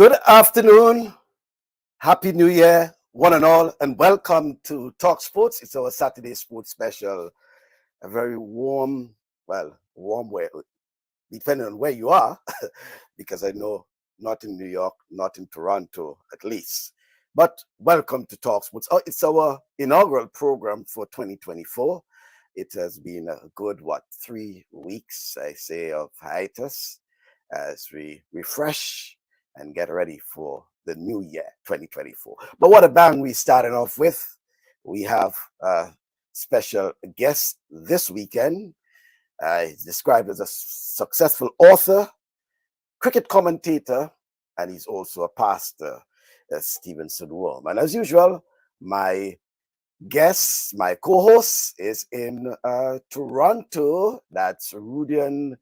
Good afternoon. Happy New Year, one and all, and welcome to TalkSports. It's our Saturday sports special. A very warm way, depending on where you are, because I know not in New York, not in Toronto, at least. But welcome to TalkSports. It's our inaugural program for 2024. It has been a good, 3 weeks, I say, of hiatus as we refresh and get ready for the new year, 2024. But what a bang we started off with. We have a special guest this weekend. He's described as a successful author, cricket commentator, and he's also a pastor, Stephenson Worme. And as usual, my guest, my co-host is in Toronto. That's Rudian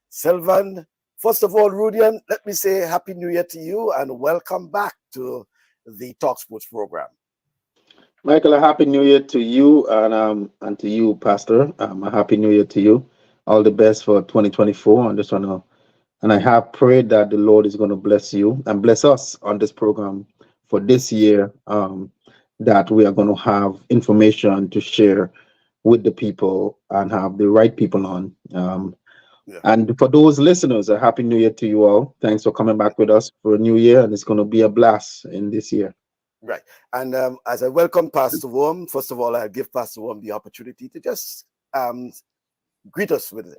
Sylvan. First of all, Rudian, let me say Happy New Year to you and welcome back to the TalkSports program. Michael, a Happy New Year to you and to you, Pastor. A Happy New Year to you. All the best for 2024. And I have prayed that the Lord is going to bless you and bless us on this program for this year, that we are going to have information to share with the people and have the right people on. And for those listeners, a Happy New Year to you all. Thanks for coming back with us for a new year, and it's going to be a blast in this year. Right. And as I welcome Pastor Worme, first of all, I'll give Pastor Worme the opportunity to just greet us with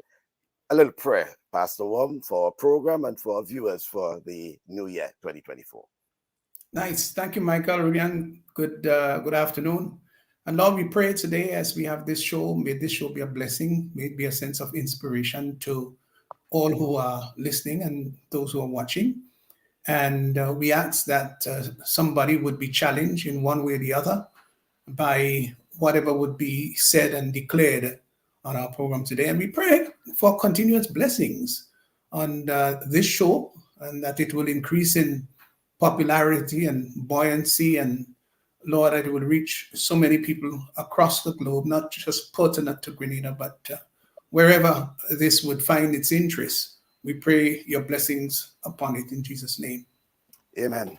a little prayer, Pastor Worme, for our program and for our viewers for the new year, 2024. Nice. Thank you, Michael. Rudian, good afternoon. And Lord, we pray today as we have this show, may this show be a blessing, may it be a sense of inspiration to all who are listening and those who are watching. And we ask that somebody would be challenged in one way or the other by whatever would be said and declared on our program today. And we pray for continuous blessings on this show and that it will increase in popularity and buoyancy, and Lord, that it will reach so many people across the globe, not just pertinent to Grenada, but wherever this would find its interest. We pray your blessings upon it in Jesus' name. Amen.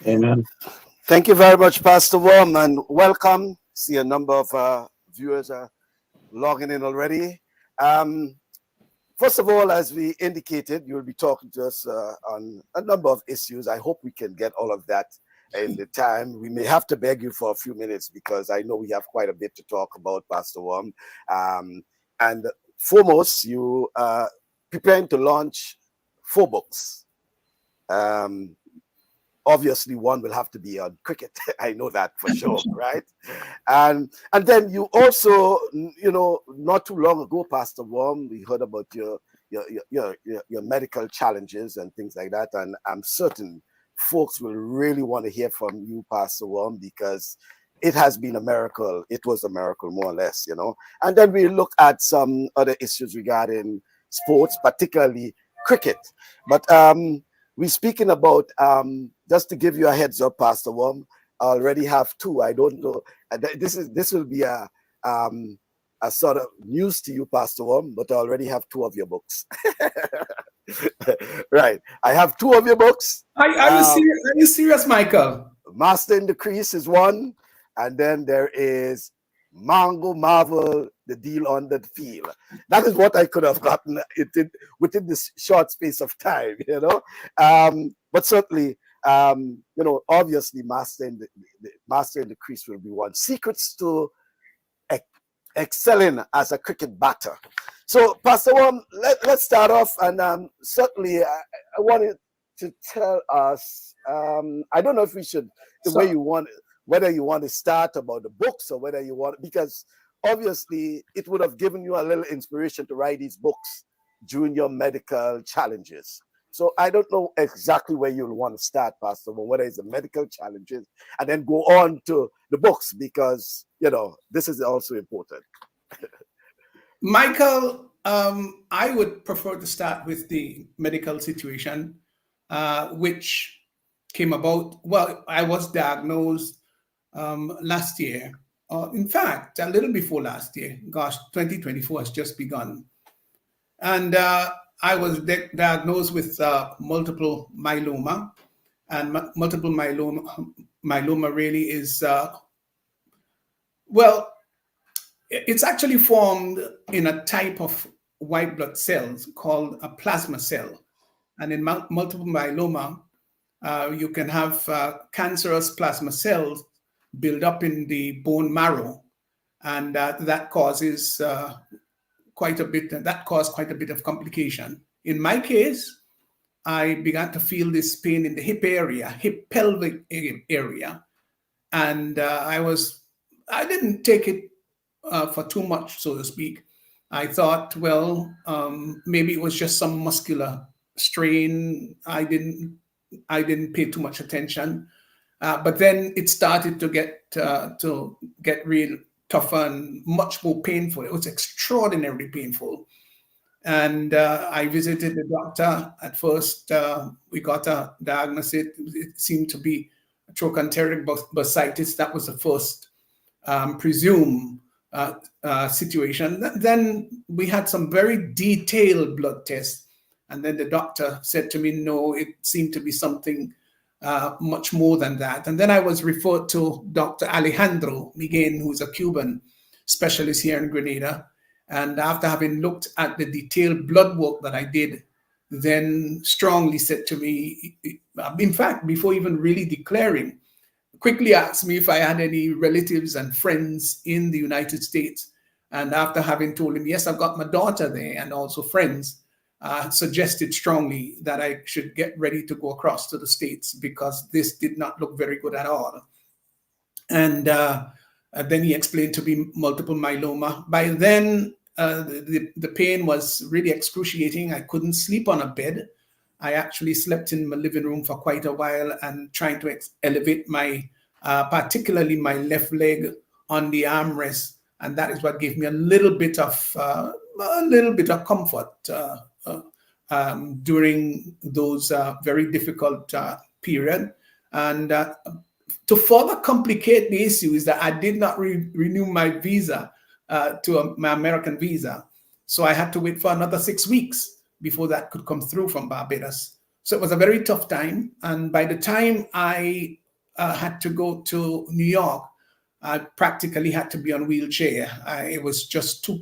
Amen. Thank you very much, Pastor Worme, and welcome. See a number of viewers are logging in already. First of all, as we indicated, you'll be talking to us on a number of issues. I hope we can get all of that in the time. We may have to beg you for a few minutes because I know we have quite a bit to talk about, Pastor Worme. And foremost, you are preparing to launch 4 books. Obviously, one will have to be on cricket. I know that for sure, right? And then you also, not too long ago, Pastor Worme, we heard about your medical challenges and things like that. And I'm certain folks will really want to hear from you, Pastor Worme, because it has been a miracle. It was a miracle, more or less, And then we look at some other issues regarding sports, particularly cricket. But we're speaking about, just to give you a heads up, Pastor Worme, I already have 2. I don't know. This will be a sort of news to you, Pastor Worme, but I already have 2 of your books. Right. I have 2 of your books. Are you serious, Michael? Master in the Crease is one, and then there is Mango Marvel, The Deal on the Field. That is what I could have gotten within this short space of time, But certainly, obviously, Master in the Crease will be one. Secrets to excelling as a cricket batter. So, Pastor Worme, let's start off, and certainly I wanted to tell us. I don't know if we should whether you want to start about the books or whether you want, because obviously it would have given you a little inspiration to write these books during your medical challenges. So I don't know exactly where you'll want to start, Pastor, but whether it's the medical challenges and then go on to the books, because, this is also important. Michael, I would prefer to start with the medical situation, which came about. Well, I was diagnosed last year. In fact, a little before last year. Gosh, 2024 has just begun. And I was diagnosed with multiple myeloma. And multiple myeloma really is, well, it's actually formed in a type of white blood cells called a plasma cell. And in multiple myeloma, you can have cancerous plasma cells build up in the bone marrow, and that causes quite a bit of complication. In my case, I began to feel this pain in the hip pelvic area, and I didn't take it for too much, so to speak. I thought, well, maybe it was just some muscular strain. I didn't pay too much attention, but then it started to get real tougher and much more painful. It was extraordinarily painful. And I visited the doctor. At first, we got a diagnosis. It seemed to be trochanteric bursitis. That was the first presumed situation. Then we had some very detailed blood tests. And then the doctor said to me, no, it seemed to be something much more than that. And then I was referred to Dr. Alejandro Miguel, who's a Cuban specialist here in Grenada. And after having looked at the detailed blood work that I did, then strongly said to me, in fact, before even really declaring, quickly asked me if I had any relatives and friends in the United States. And after having told him, yes, I've got my daughter there and also friends, suggested strongly that I should get ready to go across to the States because this did not look very good at all. And then he explained to me multiple myeloma. By then, the pain was really excruciating. I couldn't sleep on a bed. I actually slept in my living room for quite a while and trying to elevate particularly my left leg on the armrest, and that is what gave me a little bit of comfort during those very difficult period. And to further complicate the issue is that I did not renew my visa my American visa. So I had to wait for another 6 weeks before that could come through from Barbados. So it was a very tough time. And by the time I had to go to New York, I practically had to be on wheelchair. It was just too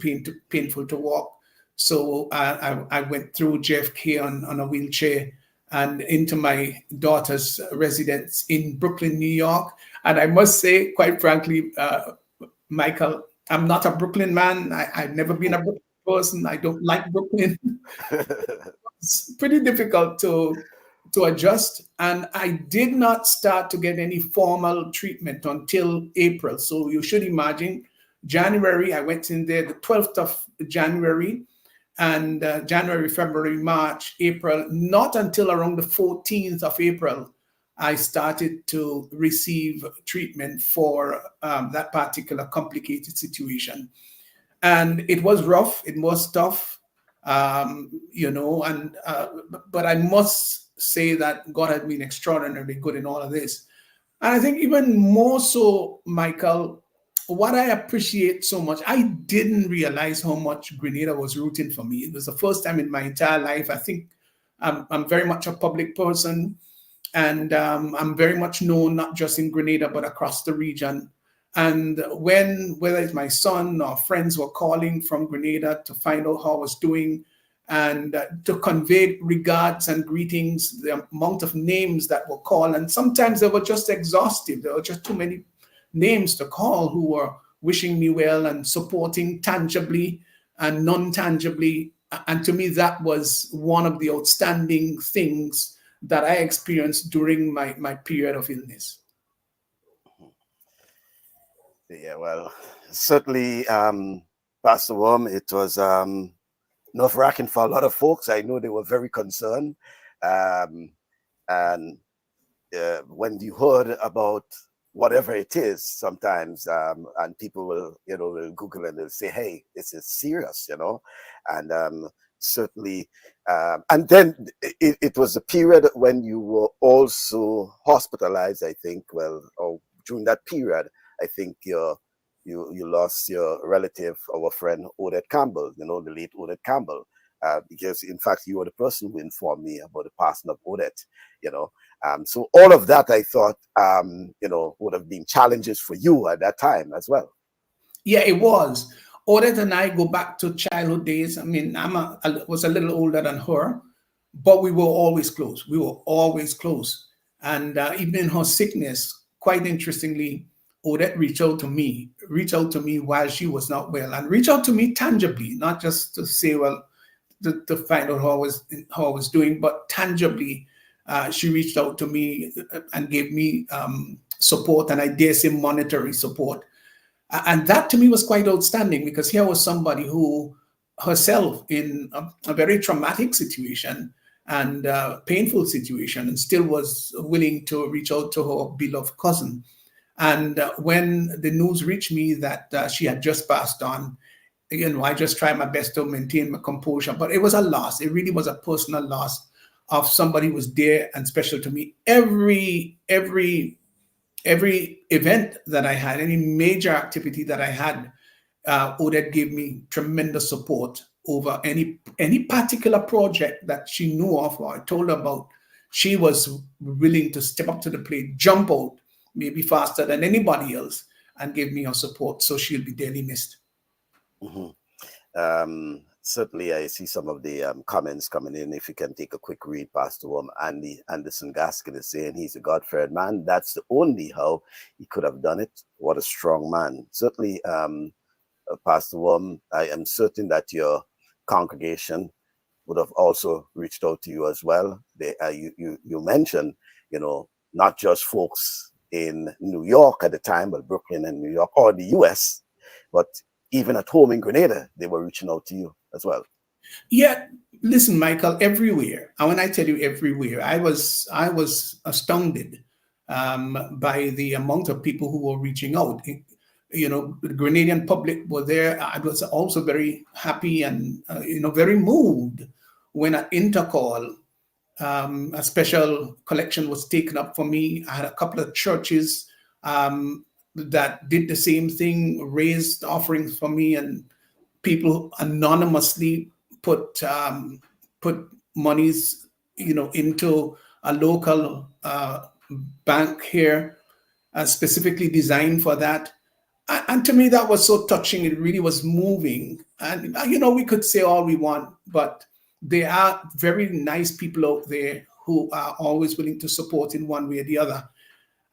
painful to walk. So I went through JFK on a wheelchair and into my daughter's residence in Brooklyn, New York. And I must say, quite frankly, Michael, I'm not a Brooklyn man. I've never been a Brooklyn person. I don't like Brooklyn. It's pretty difficult to adjust. And I did not start to get any formal treatment until April. So you should imagine January, I went in there the 12th of January, and January, February, March, April, not until around the 14th of April, I started to receive treatment for that particular complicated situation. And it was rough, it was tough, but I must say that God had been extraordinarily good in all of this. And I think even more so, Michael, what I appreciate so much, I didn't realize how much Grenada was rooting for me. It was the first time in my entire life. I think I'm very much a public person. And I'm very much known, not just in Grenada, but across the region. And whether it's my son or friends were calling from Grenada to find out how I was doing and to convey regards and greetings, the amount of names that were called. And sometimes they were just exhaustive. There were just too many names to call who were wishing me well and supporting tangibly and non-tangibly. And to me, that was one of the outstanding things that I experienced during my period of illness. Yeah, well, certainly, Pastor Worme, it was nerve-wracking for a lot of folks. I know they were very concerned. And when you heard about whatever it is, sometimes, and people will Google and they'll say, hey, this is serious, and certainly, and then it was a period when you were also hospitalized, I think, or during that period, I think you lost your relative, our friend Odette Campbell, the late Odette Campbell, because in fact you were the person who informed me about the passing of Odette, So all of that, I thought, would have been challenges for you at that time as well. Yeah, it was. Odette and I go back to childhood days. I mean, I was a little older than her, but we were always close. We were always close. And even in her sickness, quite interestingly, Odette reached out to me while she was not well, and reached out to me tangibly, not just to say, well, to find out how I was doing, but tangibly, she reached out to me and gave me support, and I dare say monetary support. And that to me was quite outstanding, because here was somebody who herself in a very traumatic situation and painful situation, and still was willing to reach out to her beloved cousin. And when the news reached me that she had just passed on, I just tried my best to maintain my composure, but it was a loss. It really was a personal loss of somebody who was dear and special to me. Every event that I had, any major activity that I had, Odette gave me tremendous support over any particular project that she knew of or I told her about. She was willing to step up to the plate, jump out, maybe faster than anybody else, and give me her support. So she'll be dearly missed. Certainly, I see some of the comments coming in. If you can take a quick read, Pastor Worme. Andy Anderson Gaskin is saying he's a God-fearing man. That's the only how he could have done it. What a strong man. Certainly, Pastor Worme, I am certain that your congregation would have also reached out to you as well. You mentioned, not just folks in New York at the time, but Brooklyn and New York, or the U.S., but even at home in Grenada, they were reaching out to you as well. Yeah, listen, Michael, everywhere. And when I tell you everywhere, I was astounded by the amount of people who were reaching out. The Grenadian public were there. I was also very happy and very moved when at Intercall, a special collection was taken up for me. I had a couple of churches that did the same thing, raised offerings for me, and people anonymously put monies, into a local bank here, specifically designed for that. And to me, that was so touching. It really was moving. And we could say all we want, but there are very nice people out there who are always willing to support in one way or the other.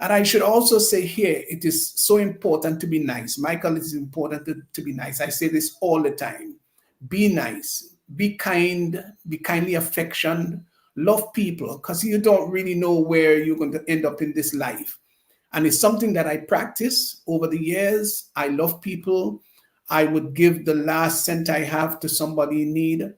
And I should also say here, it is so important to be nice. Michael, it is important to be nice. I say this all the time. Be nice, be kind, be kindly affectioned, love people, because you don't really know where you're going to end up in this life. And it's something that I practice over the years. I love people. I would give the last cent I have to somebody in need.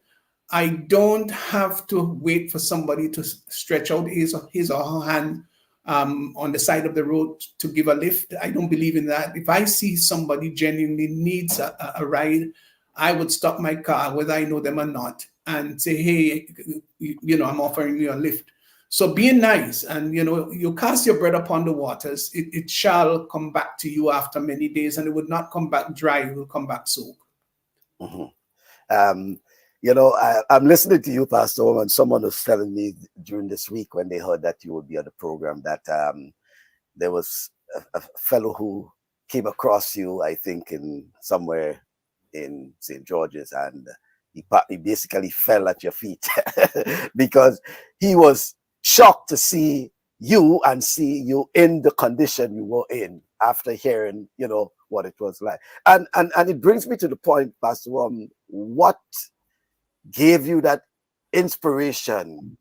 I don't have to wait for somebody to stretch out his or her hand on the side of the road to give a lift. I don't believe in that. If I see somebody genuinely needs a ride, I would stop my car, whether I know them or not, and say, hey, I'm offering you a lift. So being nice, and you cast your bread upon the waters, it shall come back to you after many days, and it would not come back dry, it will come back soaked. I'm listening to you, Pastor Worme, and someone was telling me during this week when they heard that you would be on the program that there was a fellow who came across you, I think, in somewhere in St. George's, and he basically fell at your feet because he was shocked to see you and see you in the condition you were in after hearing, what it was like. And it brings me to the point, Pastor Worme, what gave you that inspiration?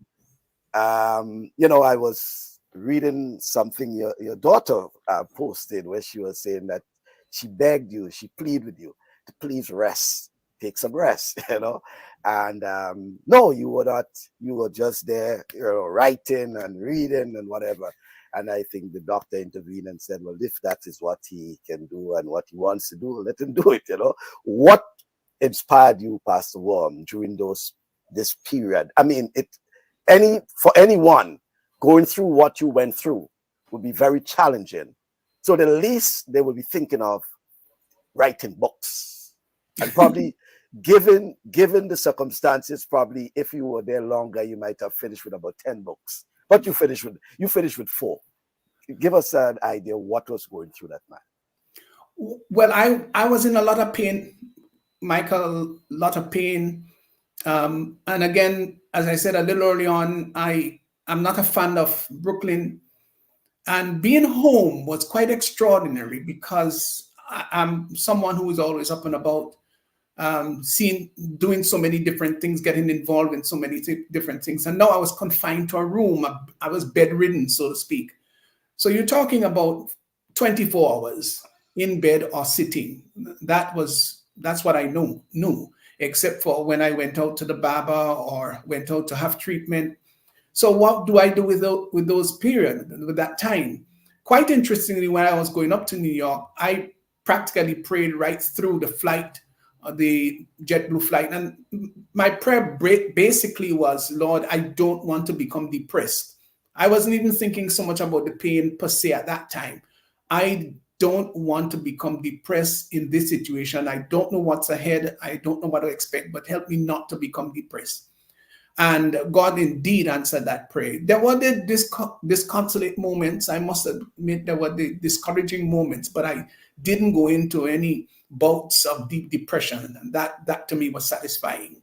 I was reading something your daughter posted where she was saying that she begged you, she pleaded with you to please rest, take some rest, and no, you were not. You were just there, writing and reading and whatever. And I think the doctor intervened and said, well, if that is what he can do and what he wants to do, let him do it. What inspired you, Pastor Worme, during this period? I mean, for anyone going through what you went through would be very challenging. So the least they will be thinking of writing books, and probably given the circumstances, probably if you were there longer, you might have finished with about 10 books. But you finished with 4. Give us an idea what was going through that man. Well, I was in a lot of pain, Michael, a lot of pain. And again, as I said a little early on, I'm not a fan of Brooklyn. And being home was quite extraordinary because I'm someone who is always up and about, doing so many different things, getting involved in so many different things. And now I was confined to a room. I was bedridden, so to speak. So you're talking about 24 hours in bed or sitting. That's what I knew, except for when I went out to the barber or went out to have treatment. So what do I do with those periods, with that time? Quite interestingly, when I was going up to New York, I practically prayed right through the flight, the JetBlue flight. And my prayer basically was, Lord, I don't want to become depressed. I wasn't even thinking so much about the pain per se at that time. I don't want to become depressed in this situation. I don't know what's ahead. I don't know what to expect, but help me not to become depressed. And God indeed answered that prayer. There were the disconsolate moments. I must admit there were the discouraging moments, but I didn't go into any bouts of deep depression. And that to me was satisfying.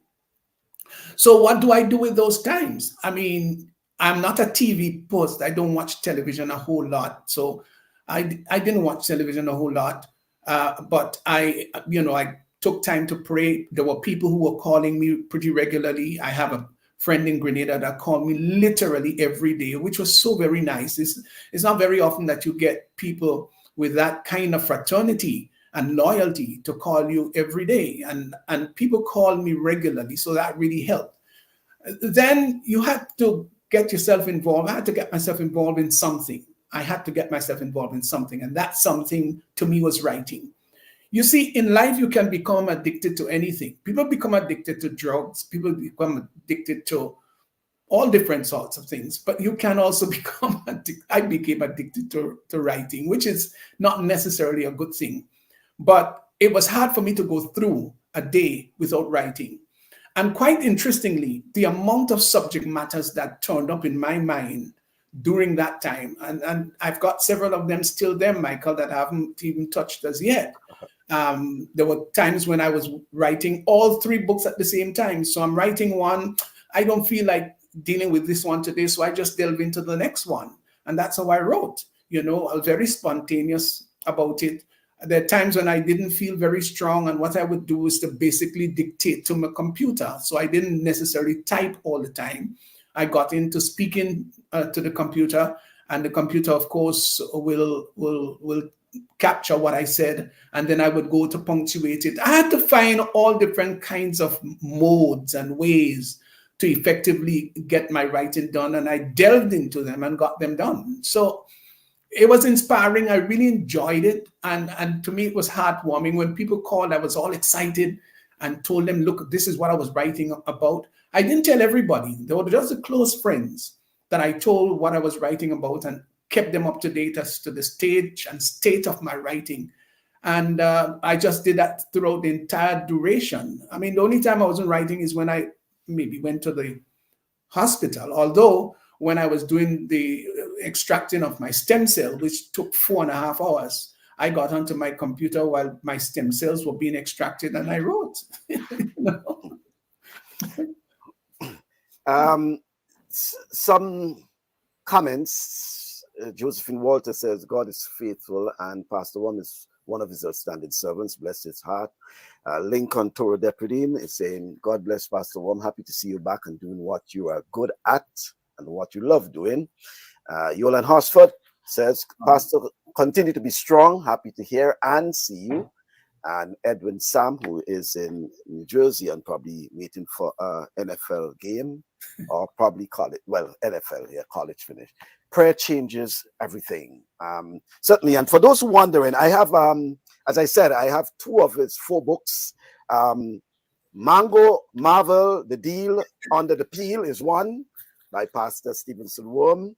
So what do I do with those times? I mean, I'm not a TV post. I don't watch television a whole lot. So I didn't watch television a whole lot. But I took time to pray. There were people who were calling me pretty regularly. I have a friend in Grenada that called me literally every day, which was so very nice. It's not very often that you get people with that kind of fraternity and loyalty to call you every day. And people call me regularly, so that really helped. Then you had to get yourself involved. I had to get myself involved in something. And that something to me was writing. You see, in life, you can become addicted to anything. People become addicted to drugs. People become addicted to all different sorts of things. But you can also become addicted. I became addicted to writing, which is not necessarily a good thing. But it was hard for me to go through a day without writing. And quite interestingly, the amount of subject matters that turned up in my mind during that time, and I've got several of them still there, Michael, that I haven't even touched as yet. There were times when I was writing all 3 books at the same time. So I'm writing one, I don't feel like dealing with this one today, so I just delve into the next one. And that's how I wrote. I was very spontaneous about it. There are times when I didn't feel very strong, and what I would do is to basically dictate to my computer. So I didn't necessarily type all the time. I got into speaking to the computer, and the computer, of course, will capture what I said, and then I would go to punctuate it. I had to find all different kinds of modes and ways to effectively get my writing done, and I delved into them and got them done. So it was inspiring. I really enjoyed it, and to me it was heartwarming. When people called, I was all excited and told them, look, this is what I was writing about. I didn't tell everybody. There were just the close friends that I told what I was writing about and kept them up to date as to the stage and state of my writing. And I just did that throughout the entire duration. I mean, the only time I wasn't writing is when I maybe went to the hospital. Although when I was doing the extracting of my stem cell, which took 4.5 hours, I got onto my computer while my stem cells were being extracted and I wrote. Some comments. Josephine Walter says, God is faithful, and Pastor Worme is one of his outstanding servants. Bless his heart. Lincoln Toro Deputy is saying, God bless Pastor Worme. Happy to see you back and doing what you are good at and what you love doing. Yolan Horsford says, Pastor, continue to be strong. Happy to hear and see you. And Edwin Sam, who is in New Jersey and probably waiting for an NFL game, or probably college, well, NFL, yeah, college finish. Prayer changes everything. Certainly, and for those who wondering, I have, as I said, I have 2 of his 4 books. Mango, Marvel, The Deal, Under the Peel is one by Pastor Stephenson Worme.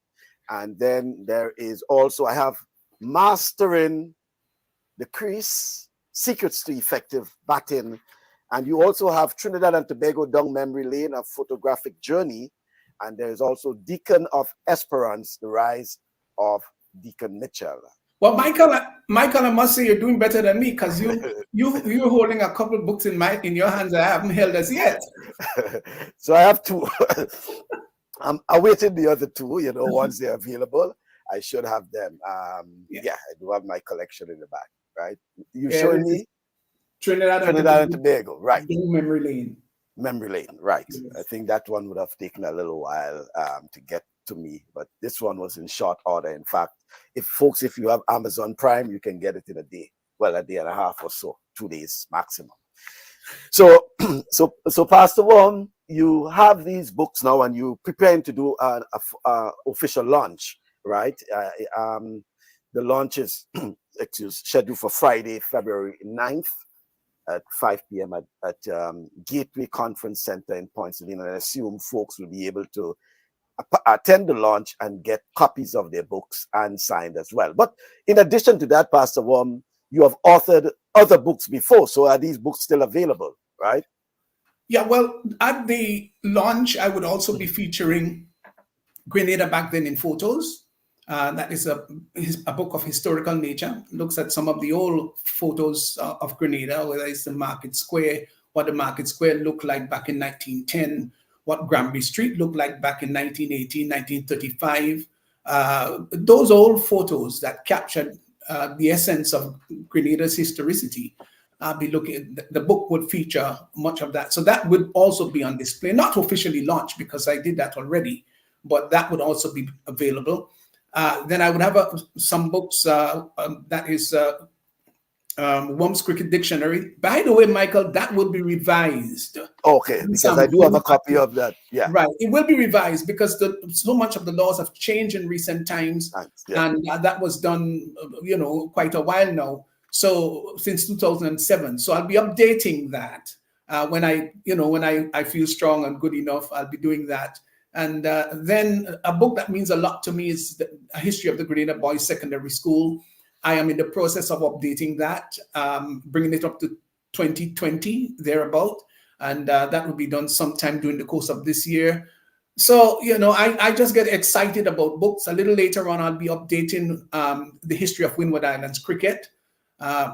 And then there is also, I have Mastering the Crease, Secrets to Effective Batting. And you also have Trinidad and Tobago Down Memory Lane, a photographic journey And there is also Deacon of Esperance, The Rise of Deacon Mitchell. Well, Michael, I must say you're doing better than me, because you're holding a couple of books in your hands that I haven't held as yet. So I have two. I'm awaiting the other two, once they're available. I should have them. Yeah, I do have my collection in the back, right? You showing me? Trinidad and Tobago, right. Memory Lane. Memory Lane, right. Yes. I think that one would have taken a little while to get to me, but this one was in short order. In fact, if you have Amazon Prime, you can get it in a day. Well, a day and a half or so, 2 days maximum. So, so Pastor Worme, you have these books now, and you're preparing to do an official launch, right? The launch is scheduled for Friday, February 9th at 5 p.m. at Gateway Conference Center in Poinciana. And I assume folks will be able to attend the launch and get copies of their books and signed as well. But in addition to that, Pastor Worme, you have authored other books before. So are these books still available, right? Yeah, well, at the launch, I would also be featuring Grenada Back Then in Photos. That is a book of historical nature. Looks at some of the old photos of Grenada, whether it's the Market Square, what the Market Square looked like back in 1910, what Granby Street looked like back in 1918, 1935. Those old photos that captured the essence of Grenada's historicity. I'll be looking, the book would feature much of that. So that would also be on display, not officially launched because I did that already, but that would also be available. Then I would have some books that is Worme's Cricket Dictionary. By the way, Michael, that will be revised. Okay, because I do have a copy of that. Yeah, right. It will be revised because so much of the laws have changed in recent times, and that was done, quite a while now. So since 2007. So I'll be updating that when I feel strong and good enough. I'll be doing that. And then a book that means a lot to me is A History of the Grenada Boys Secondary School. I am in the process of updating that, bringing it up to 2020, thereabout. And that will be done sometime during the course of this year. So, I just get excited about books. A little later on, I'll be updating the history of Windward Islands cricket,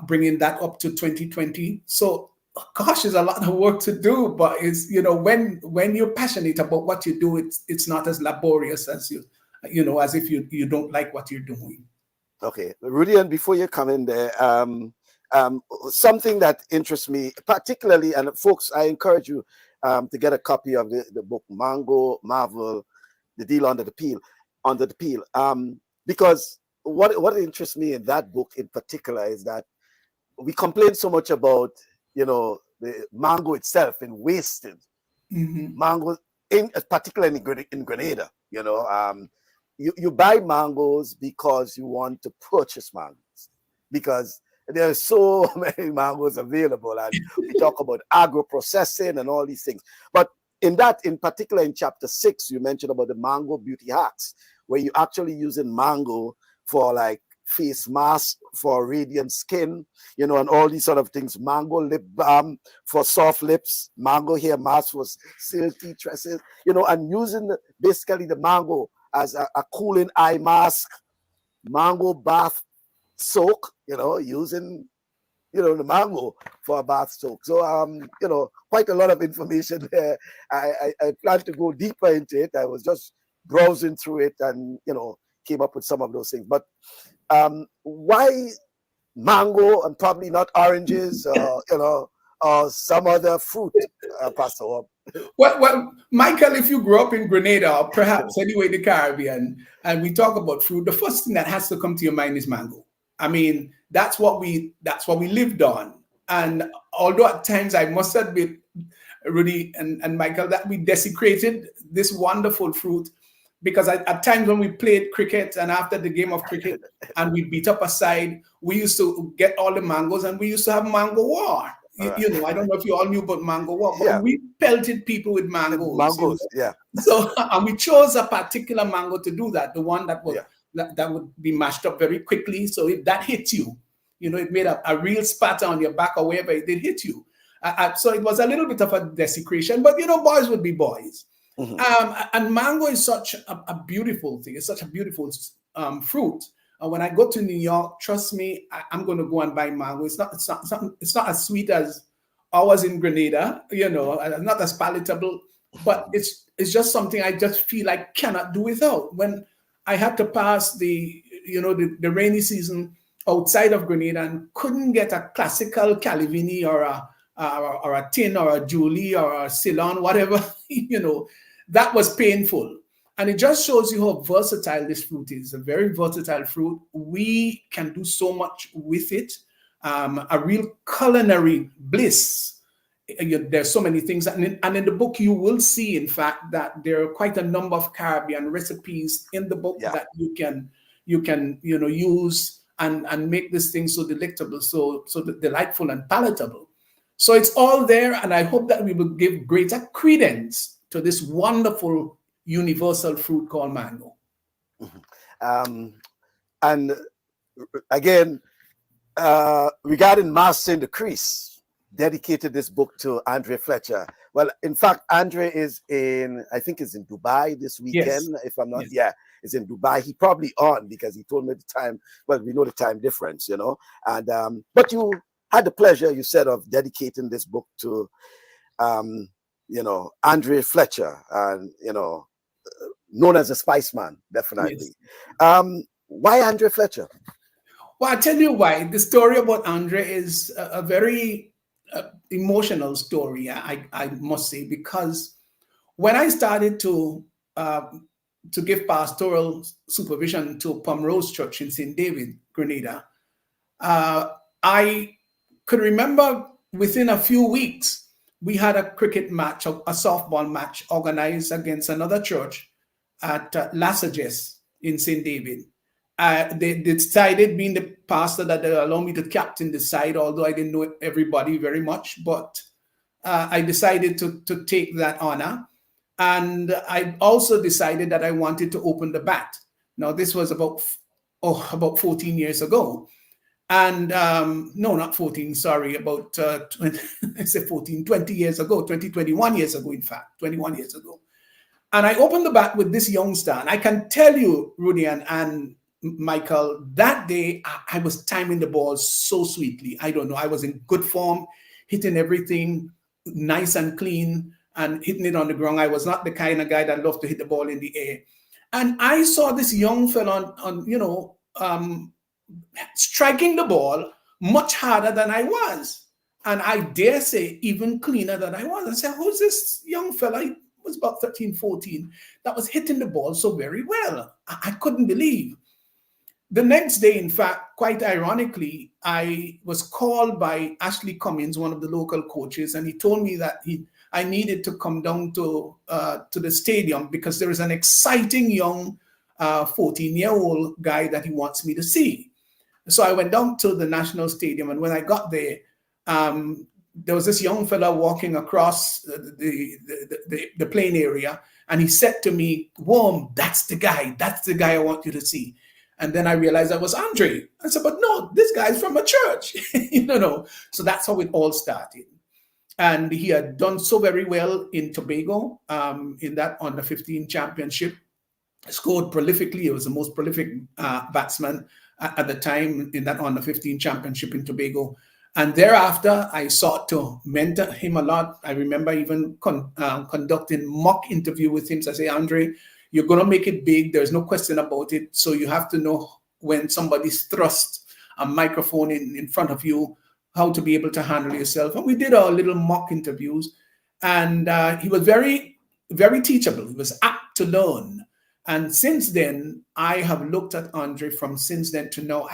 bringing that up to 2020. So, gosh, there's a lot of work to do, but it's, when you're passionate about what you do, it's not as laborious as as if you don't like what you're doing. Okay, Rudy, and before you come in there, something that interests me particularly, and folks, I encourage you to get a copy of the book Mango Marvel, The Deal Under the Peel, because what interests me in that book in particular is that we complain so much about the mango itself and wasted mango, particularly in Grenada. You buy mangoes because you want to purchase mangoes, because there are so many mangoes available, and we talk about agro-processing and all these things. But in particular, in chapter 6, you mentioned about the mango beauty hacks, where you're actually using mango for like face mask for radiant skin, and all these sort of things. Mango lip balm for soft lips, mango hair mask for silky tresses, and using basically the mango as a cooling eye mask, mango bath soak, using, the mango for a bath soak. So, quite a lot of information there. I plan to go deeper into it. I was just browsing through it and, came up with some of those things. But why mango and probably not oranges, or some other fruit, Pastor Worme? Well, Michael, if you grew up in Grenada or perhaps anyway the Caribbean, and we talk about fruit, the first thing that has to come to your mind is mango. I mean, that's what we lived on. And although at times I must admit, Rudy and Michael, that we desecrated this wonderful fruit, because at times when we played cricket and after the game of cricket and we beat up a side, we used to get all the mangoes and we used to have mango war. I don't know if you all knew about mango war, but we pelted people with mangoes. So, and we chose a particular mango to do that, the one that would be mashed up very quickly. So if that hit you, it made a real spatter on your back or wherever it did hit you. So it was a little bit of a desecration, but boys would be boys. And mango is such a beautiful thing. It's such a beautiful fruit. When I go to New York, trust me, I'm going to go and buy mango. It's not as sweet as ours in Grenada, not as palatable, but it's just something I just feel I cannot do without. When I had to pass the rainy season outside of Grenada and couldn't get a classical Calivini or a tin or a Julie or a Ceylon, whatever, that was painful. And it just shows you how versatile this fruit is. A very versatile fruit. We can do so much with it. A real culinary bliss. There's so many things. And in the book, you will see, in fact, that there are quite a number of Caribbean recipes in the book that you can use and make this thing so delectable, so delightful and palatable. So it's all there, and I hope that we will give greater credence to this wonderful universal fruit called mango. And again, regarding Mastering the Crease, dedicated this book to Andre Fletcher. Well, in fact, Andre is in Dubai this weekend, if I'm not, it's in Dubai. He probably on because he told me the time. Well, we know the time difference, and but you had the pleasure, you said, of dedicating this book to, Andre Fletcher, and, known as a Spice Man, definitely. Yes. Why Andre Fletcher? Well, I'll tell you why. The story about Andre is a very emotional story, I must say, because when I started to give pastoral supervision to Pomrose Church in St. David, Grenada, I could remember within a few weeks, we had a cricket match, a softball match organized against another church at Lassages in St. David. They decided, being the pastor, that they allowed me to captain the side, although I didn't know everybody very much, but I decided to take that honor. And I also decided that I wanted to open the bat. Now, this was about 14 years ago. And no, not 14, sorry, about 20 years ago, 21 years ago, in fact, 21 years ago. And I opened the bat with this youngster. And I can tell you, Rudy and Michael, that day I was timing the ball so sweetly. I don't know, I was in good form, hitting everything nice and clean and hitting it on the ground. I was not the kind of guy that loved to hit the ball in the air. And I saw this young fella striking the ball much harder than I was. And I dare say even cleaner than I was. I said, who's this young fella? He was about 13, 14, that was hitting the ball so very well. I couldn't believe. The next day, in fact, quite ironically, I was called by Ashley Cummins, one of the local coaches, and he told me that I needed to come down to the stadium because there is an exciting young 14-year-old guy that he wants me to see. So I went down to the National Stadium, and when I got there, there was this young fella walking across the playing area, and he said to me, "Worme, that's the guy I want you to see." And then I realized that was Andre. I said, "But no, this guy's from a church." So that's how it all started. And he had done so very well in Tobago in that under-15 championship. Scored prolifically. He was the most prolific batsman at the time in that under-15 championship in Tobago. And thereafter, I sought to mentor him a lot. I remember even conducting mock interview with him. So I say, "Andre, you're going to make it big. There's no question about it. So you have to know when somebody's thrust a microphone in front of you, how to be able to handle yourself." And we did our little mock interviews. And he was very, very teachable. He was apt to learn. And since then, I have looked at Andre from since then to now.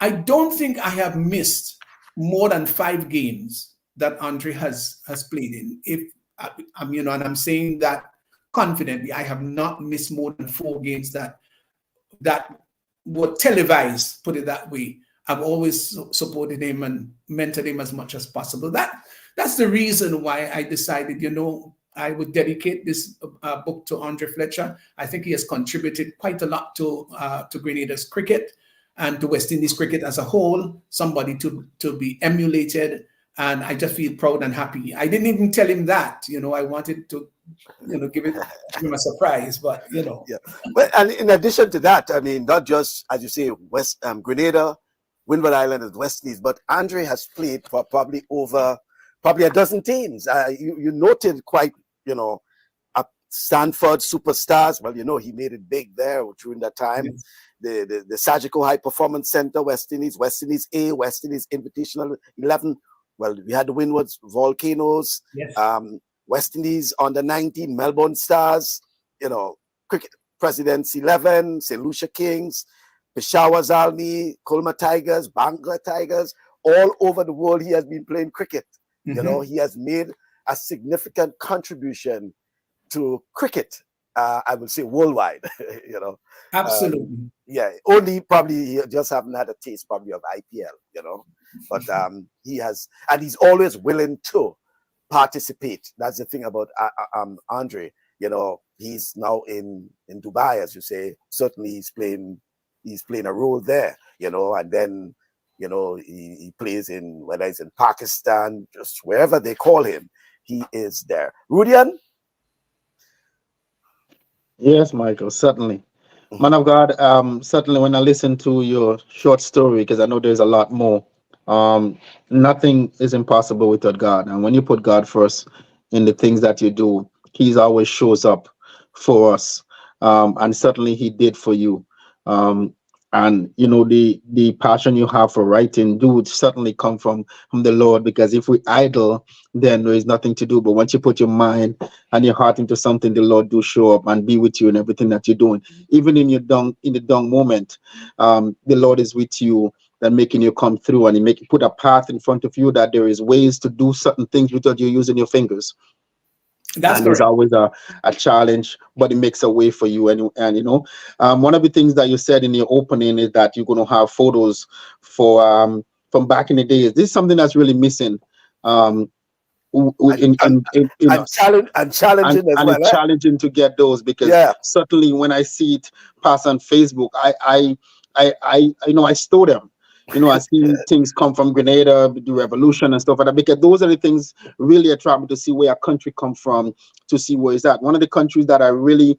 I don't think I have missed more than 5 games that Andre has played in. And I'm saying that confidently, I have not missed more than 4 games that were televised, put it that way. I've always supported him and mentored him as much as possible. That's the reason why I decided, I would dedicate this book to Andre Fletcher. I think he has contributed quite a lot to Grenada's cricket and to West Indies cricket as a whole, somebody to be emulated. And I just feel proud and happy. I didn't even tell him that, I wanted to, give him a surprise, but, Yeah. Well, and in addition to that, I mean, not just, as you say, Grenada, Windward Island, and West Indies, but Andre has played for probably a dozen teams. You noted quite, Stanford superstars. Well, he made it big there during that time. Yes. The Sagicor High Performance Center, West Indies A, West Indies Invitational 11. Well, we had the Windward Volcanoes, Yes. West Indies under 19, Melbourne Stars, Cricket Presidents 11, St. Lucia Kings, Peshawar Zalmi, Colma Tigers, Bangla Tigers. All over the world, he has been playing cricket. He has made a significant contribution to cricket, I would say worldwide, Absolutely. Only probably he just haven't had a taste probably of IPL, but he has, and he's always willing to participate. That's the thing about Andre. He's now in Dubai, as you say. Certainly he's playing a role there, and then he plays in, whether it's in Pakistan, just wherever they call him, he is there. Rudian? Yes, Michael, certainly. Man of God, certainly when I listen to your short story, because I know there's a lot more, nothing is impossible without God. And when you put God first in the things that you do, He's always shows up for us. And certainly He did for you. And the passion you have for writing do certainly come from the Lord, because if we idle, then there is nothing to do. But once you put your mind and your heart into something, the Lord do show up and be with you in everything that you're doing. Even in the down moment, the Lord is with you and making you come through, and He put a path in front of you that there is ways to do certain things without you using your fingers. That's and correct. There's always a challenge, but it makes a way for you. And one of the things that you said in your opening is that you're going to have photos for from back in the days. This is something that's really missing. I'm challenging as well. It's challenging to get those, because certainly when I see it pass on Facebook, I store them. I see things come from Grenada, the revolution and stuff like that, because those are the things really attract me to see where a country come from, to see where it's at. One of the countries that I really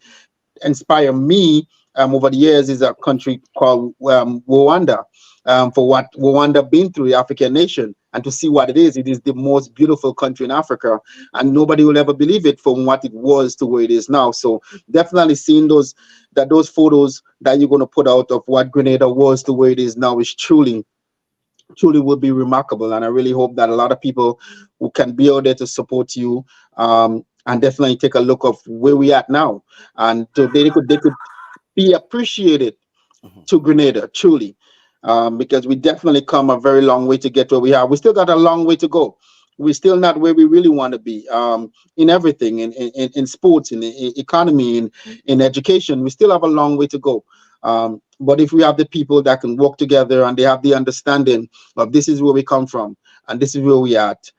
inspire me over the years is a country called Rwanda. For what Rwanda been through, the African nation, and to see what it is the most beautiful country in Africa, and nobody will ever believe it from what it was to where it is now. So definitely seeing those photos that you're going to put out of what Grenada was to where it is now is truly will be remarkable. And I really hope that a lot of people who can be out there to support you, and definitely take a look of where we at now, and so they could be appreciated to Grenada, truly. Because we definitely come a very long way to get where we are. We still got a long way to go. We're still not where we really want to be, in everything, in sports, in the economy, in education. We still have a long way to go. But if we have the people that can work together and they have the understanding of this is where we come from and this is where we are at,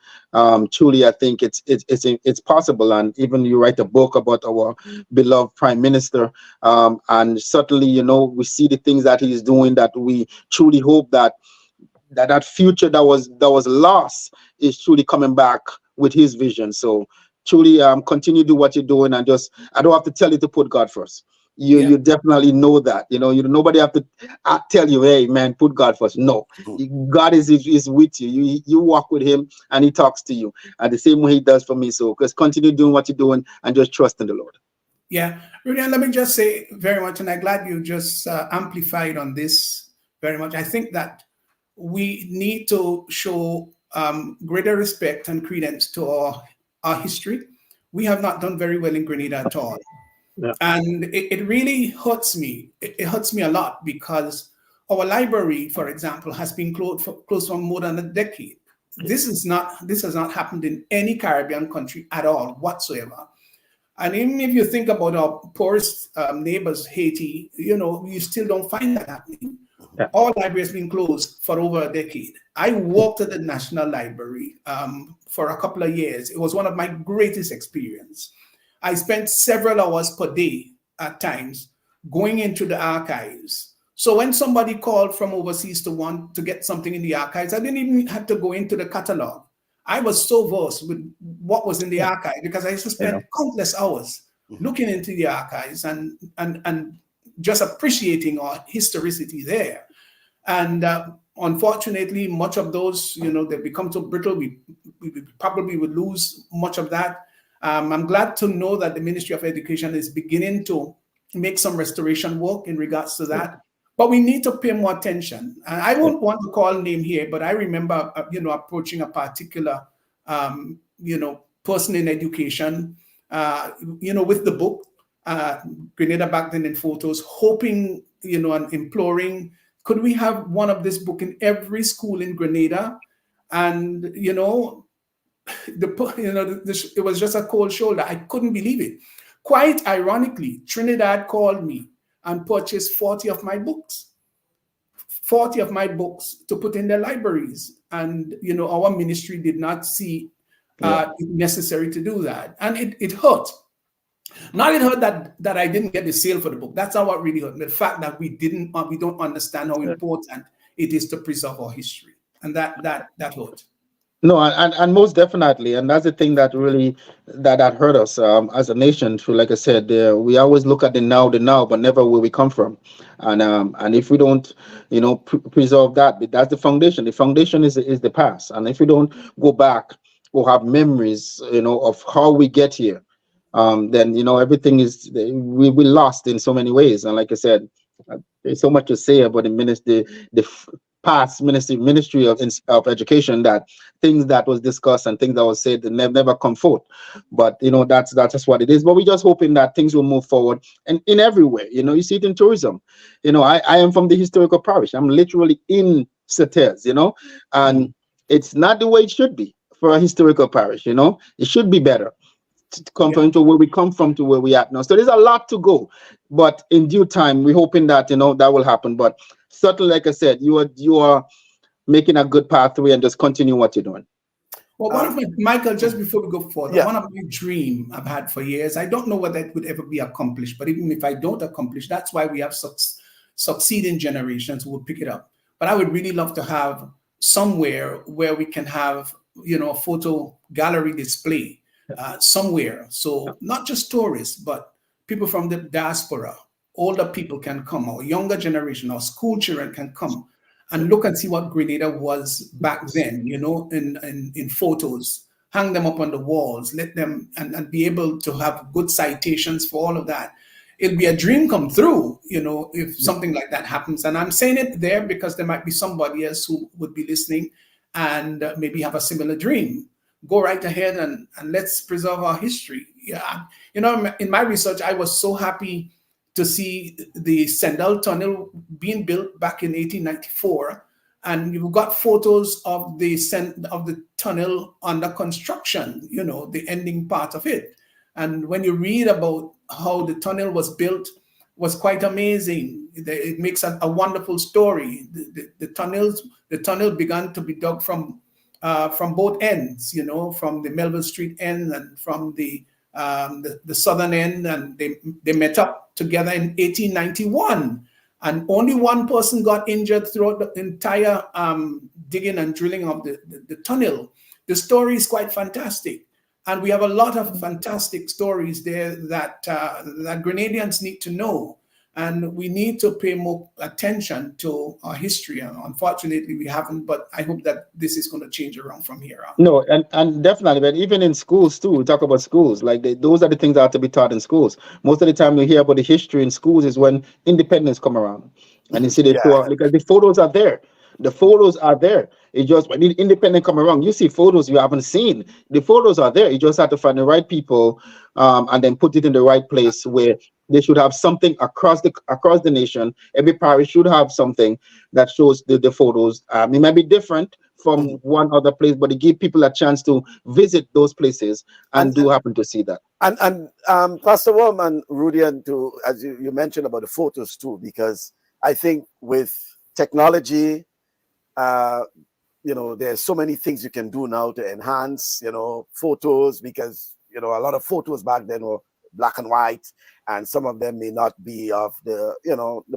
truly, I think it's possible. And even you write a book about our beloved Prime Minister, and certainly, we see the things that he's doing, that we truly hope that future that was lost is truly coming back with his vision. So truly, continue to do what you're doing, and I don't have to tell you to put God first. You definitely know that. Nobody have to tell you, hey man, put God first. No, God is with you. You walk with Him, and He talks to you, and the same way He does for me. So just continue doing what you're doing, and just trust in the Lord. Yeah, Rudy, let me just say very much, and I'm glad you just amplified on this very much. I think that we need to show greater respect and credence to our history. We have not done very well in Grenada at all. Yeah. And it really hurts me. It hurts me a lot, because our library, for example, has been closed for more than a decade. This has not happened in any Caribbean country at all whatsoever. And even if you think about our poorest neighbors, Haiti, you still don't find that happening. Yeah. All libraries have been closed for over a decade. I worked at the National Library for a couple of years. It was one of my greatest experiences. I spent several hours per day at times going into the archives. So when somebody called from overseas to want to get something in the archives, I didn't even have to go into the catalog. I was so versed with what was in the archive because I used to spend countless hours looking into the archives and just appreciating our historicity there. And unfortunately, much of those, they become so brittle, we probably would lose much of that. I'm glad to know that the Ministry of Education is beginning to make some restoration work in regards to that. But we need to pay more attention. And I won't want to call name here, but I remember, approaching a particular, person in education, with the book, Grenada Back Then in Photos, hoping, and imploring, could we have one of this book in every school in Grenada? And, it was just a cold shoulder. I couldn't believe it. Quite ironically, Trinidad called me and purchased 40 of my books. 40 of my books to put in their libraries. And, our ministry did not see it necessary to do that. And it hurt. Not it hurt that I didn't get the sale for the book. That's how it really hurt. The fact that we don't understand how important it is to preserve our history. And that hurt. No, and most definitely, and that's the thing that really that hurt us as a nation. Through, like I said, we always look at the now, but never where we come from, and if we don't, preserve that, that's the foundation. The foundation is the past, and if we don't go back or have memories, of how we get here, then everything is we lost in so many ways. And like I said, there's so much to say about the past ministry of education, that things that was discussed and things that was said never come forth. But that's just what it is. But we're just hoping that things will move forward, and in every way. You see it in tourism. I am from the historical parish. I'm literally in Sates, and it's not the way it should be for a historical parish. It should be better comparing to where we come from to where we are now. So there's a lot to go, but in due time, we're hoping that that will happen. But certainly, like I said, you are making a good pathway, and just continue what you're doing. Well, one of my, Michael, just before we go further, one of my dreams I've had for years, I don't know whether it would ever be accomplished, but even if I don't accomplish, that's why we have succeeding generations who will pick it up. But I would really love to have somewhere where we can have, a photo gallery display somewhere. So not just tourists, but people from the diaspora, older people can come, or younger generation, or school children can come and look and see what Grenada was back then, in photos, hang them up on the walls, let them and be able to have good citations for all of that. It'll be a dream come through, if something like that happens. And I'm saying it there because there might be somebody else who would be listening and maybe have a similar dream. Go right ahead and let's preserve our history. Yeah, in my research, I was so happy to see the Sendal Tunnel being built back in 1894, and you've got photos of the tunnel under construction. The ending part of it. And when you read about how the tunnel was built, was quite amazing. It makes a wonderful story. The tunnel began to be dug from both ends, from the Melville Street end and from the southern end, and they met up together in 1891, and only one person got injured throughout the entire digging and drilling of the tunnel. The story is quite fantastic, and we have a lot of fantastic stories there that Grenadians need to know. And we need to pay more attention to our history. And unfortunately, we haven't, but I hope that this is going to change around from here on. No, and definitely, but even in schools too, we talk about schools, like those are the things that have to be taught in schools. Most of the time you hear about the history in schools is when independence come around. And you see because the photos are there. The photos are there. It just when independent come around, you see photos you haven't seen. The photos are there. You just have to find the right people, and then put it in the right place where they should have something across the nation. Every parish should have something that shows the photos. It might be different from one other place, but it gives people a chance to visit those places and do happen to see that. And Pastor Worme and Rudy, and as you mentioned about the photos too, because I think with technology, there's so many things you can do now to enhance, photos, because, a lot of photos back then were black and white, and some of them may not be of the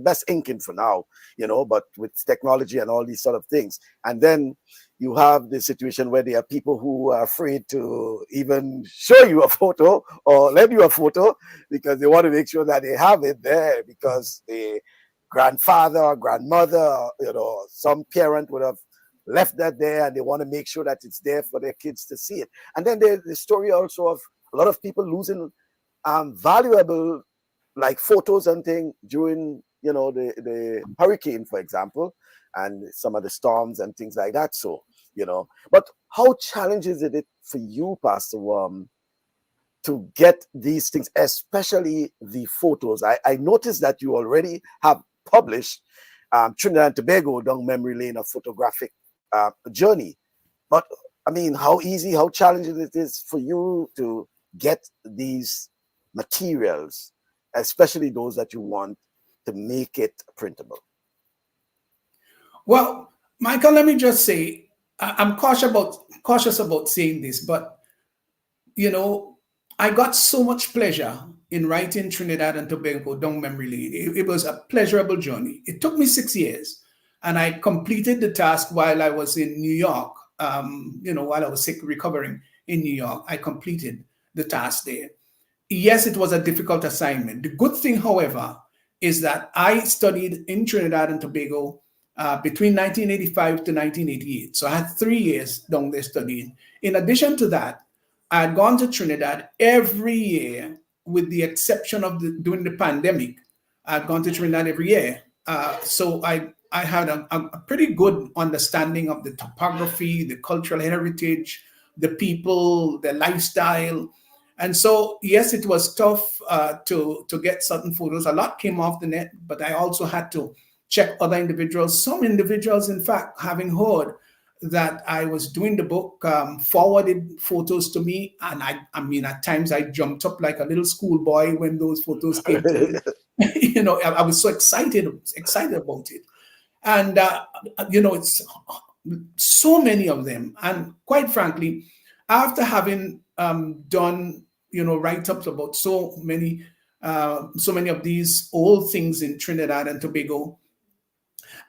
best inking for now, but with technology and all these sort of things. And then, you have the situation where there are people who are afraid to even show you a photo or lend you a photo because they want to make sure that they have it there because the grandfather or grandmother, or, some parent would have left that there and they want to make sure that it's there for their kids to see it. And then there's the story also of a lot of people losing valuable like photos and things during the hurricane, for example, and some of the storms and things like that. So but how challenging is it for you, Pastor Worme, to get these things, especially the photos? I noticed that you already have published Trinidad and Tobago down memory lane of photographic journey, but I mean, how easy, how challenging it is for you to get these materials, especially those that you want to make it printable? Well, Michael, let me just say, I'm cautious about saying this, but I got so much pleasure in writing Trinidad and Tobago down memory lane. It was a pleasurable journey. It took me 6 years, and I completed the task while I was in New York. While I was sick recovering in New York, I completed the task there. Yes, it was a difficult assignment. The good thing, however, is that I studied in Trinidad and Tobago between 1985 to 1988. So I had 3 years down there studying. In addition to that, I had gone to Trinidad every year, with the exception of during the pandemic. I had gone to Trinidad every year. So I had a pretty good understanding of the topography, the cultural heritage, the people, the lifestyle. And so, yes, it was tough to get certain photos. A lot came off the net, but I also had to check other individuals. Some individuals, in fact, having heard that I was doing the book, forwarded photos to me. And I mean, at times I jumped up like a little schoolboy when those photos came to me. I was so excited about it. And, it's so many of them. And quite frankly, after having done, write-ups about so many of these old things in Trinidad and Tobago,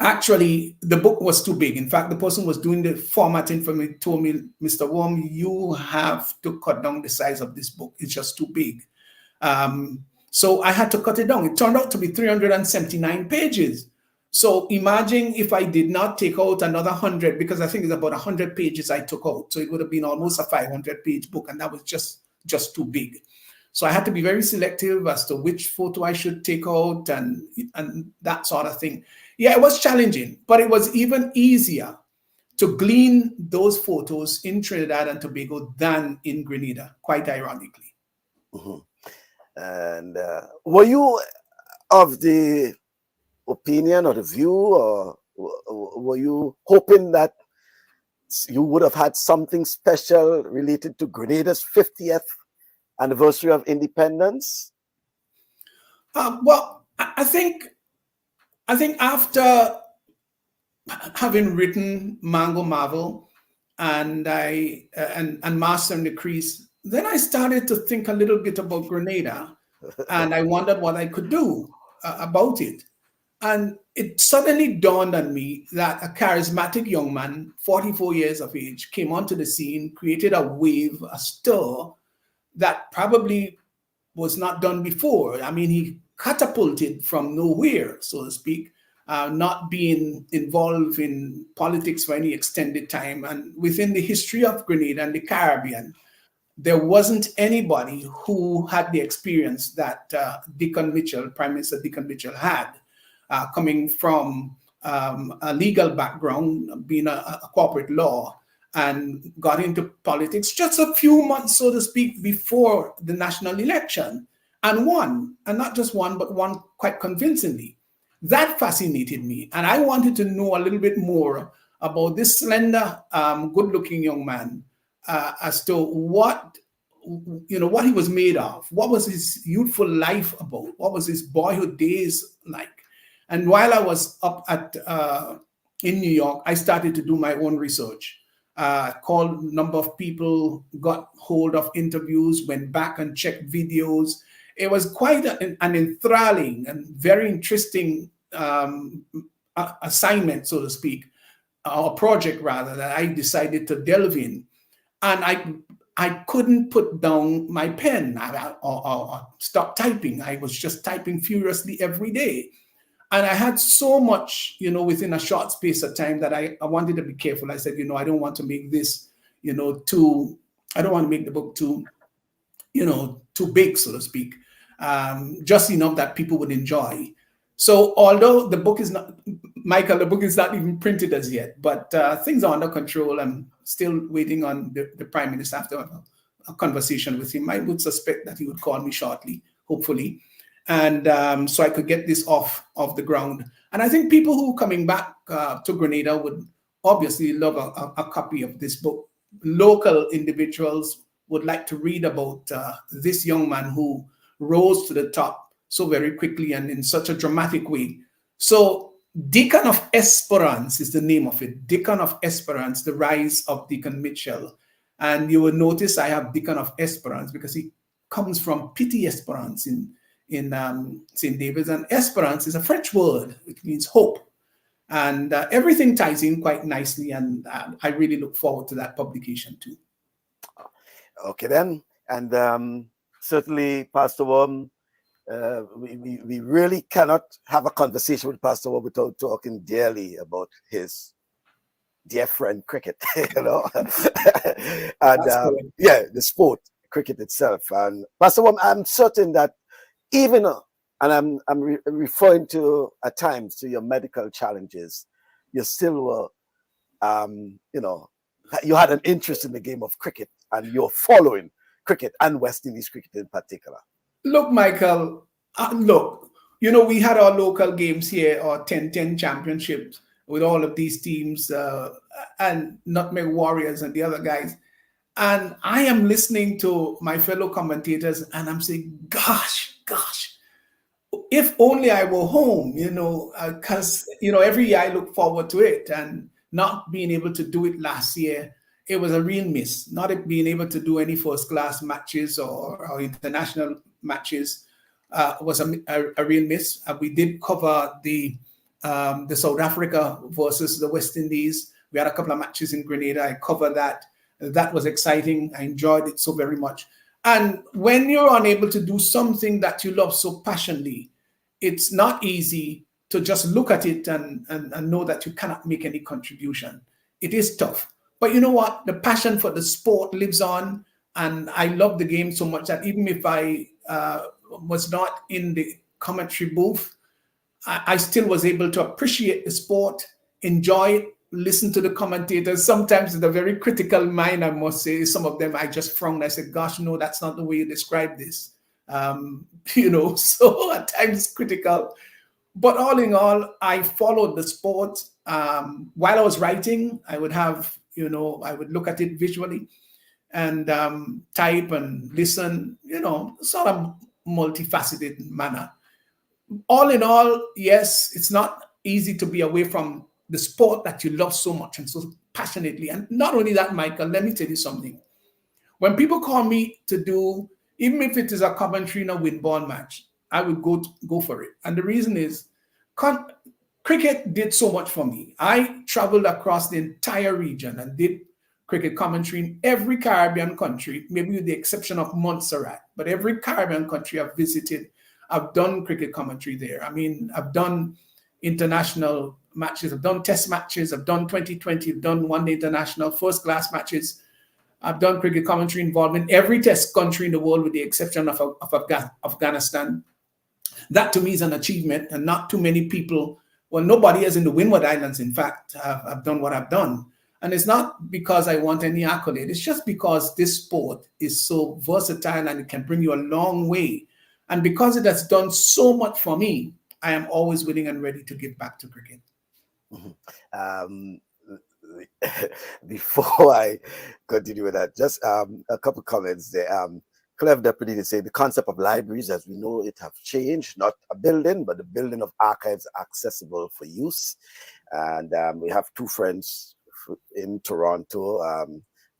actually, the book was too big. In fact, the person who was doing the formatting for me told me, Mr. Worme, you have to cut down the size of this book. It's just too big. So I had to cut it down. It turned out to be 379 pages. So imagine if I did not take out another 100, because I think it's about 100 pages I took out. So it would have been almost a 500-page book, and that was just too big. So I had to be very selective as to which photo I should take out and that sort of thing. Yeah, it was challenging, but it was even easier to glean those photos in Trinidad and Tobago than in Grenada, quite ironically. Mm-hmm. And were you of the opinion or the view, or were you hoping that you would have had something special related to Grenada's 50th anniversary of independence? Well, I think after having written Mango Marvel and Master and the Crease, then I started to think a little bit about Grenada, and I wondered what I could do about it. And it suddenly dawned on me that a charismatic young man, 44 years of age, came onto the scene, created a wave, a stir that probably was not done before. I mean, he catapulted from nowhere, so to speak, not being involved in politics for any extended time. And within the history of Grenada and the Caribbean, there wasn't anybody who had the experience that Prime Minister Dickon Mitchell had, coming from a legal background, being a corporate law, and got into politics just a few months, so to speak, before the national election, and won, and not just one, but won quite convincingly. That fascinated me, and I wanted to know a little bit more about this slender, good-looking young man, as to what he was made of. What was his youthful life about? What was his boyhood days like? And while I was up in New York, I started to do my own research. Called a number of people, got hold of interviews, went back and checked videos. It was quite an enthralling and very interesting assignment, so to speak. or project rather, that I decided to delve in, and I couldn't put down my pen or stop typing. I was just typing furiously every day. And I had so much, within a short space of time that I wanted to be careful. I said, I don't want to make this, I don't want to make the book too big, so to speak, just enough that people would enjoy. So although the book is not, Michael, the book is not even printed as yet, but things are under control. I'm still waiting on the Prime Minister after a conversation with him. I would suspect that he would call me shortly, hopefully. And so I could get this off the ground. And I think people who are coming back to Grenada would obviously love a copy of this book. Local individuals would like to read about this young man who rose to the top so very quickly and in such a dramatic way. So Deacon of Esperance is the name of it. Deacon of Esperance, the rise of Deacon Mitchell. And you will notice I have Deacon of Esperance because he comes from Petit Esperance in St. David's. And Esperance is a French word, which means hope. And everything ties in quite nicely. And I really look forward to that publication too. Okay then, and certainly, Pastor Worme, we really cannot have a conversation with Pastor Worme without talking dearly about his dear friend cricket, and the sport, cricket itself. And Pastor Worme, I'm certain that even, and I'm referring to at times to your medical challenges, you still were, you had an interest in the game of cricket, and you're following cricket and West Indies cricket in particular. Look, Michael, we had our local games here, our 10-10 championships with all of these teams and Nutmeg Warriors and the other guys. And I am listening to my fellow commentators and I'm saying, gosh, if only I were home, because, every year I look forward to it, and not being able to do it last year, it was a real miss. Not being able to do any first-class matches or international matches was a real miss. We did cover the South Africa versus the West Indies. We had a couple of matches in Grenada. I covered that. That was exciting. I enjoyed it so very much. And when you're unable to do something that you love so passionately, it's not easy to just look at it and know that you cannot make any contribution. It is tough. But you know what? The passion for the sport lives on. And I love the game so much that even if I was not in the commentary booth, I still was able to appreciate the sport, enjoy it, listen to the commentators. Sometimes with a very critical mind, I must say. Some of them I just frowned. I said, gosh, no, that's not the way you describe this. So at times critical. But all in all, I followed the sport. While I was writing, I would have, I would look at it visually and type and listen, sort of multifaceted manner. All in all, yes, it's not easy to be away from the sport that you love so much and so passionately. And not only that, Michael, let me tell you something. When people call me to do, even if it is a commentary in a win-ball match, I would go for it. And the reason is, cricket did so much for me. I traveled across the entire region and did cricket commentary in every Caribbean country, maybe with the exception of Montserrat. But every Caribbean country I've visited, I've done cricket commentary there. I mean, I've done international matches, I've done test matches, I've done 2020, I've done one-day international, first-class matches. I've done cricket commentary involving every test country in the world with the exception of Afghanistan. That to me is an achievement, and not too many people, well, nobody else in the Windward Islands, in fact, have done what I've done. And it's not because I want any accolade. It's just because this sport is so versatile and it can bring you a long way. And because it has done so much for me, I am always willing and ready to give back to cricket. Before I continue with that, just a couple of comments there. Clever Deputy, they say the concept of libraries, as we know, it have changed, not a building, but the building of archives accessible for use. And we have two friends in Toronto,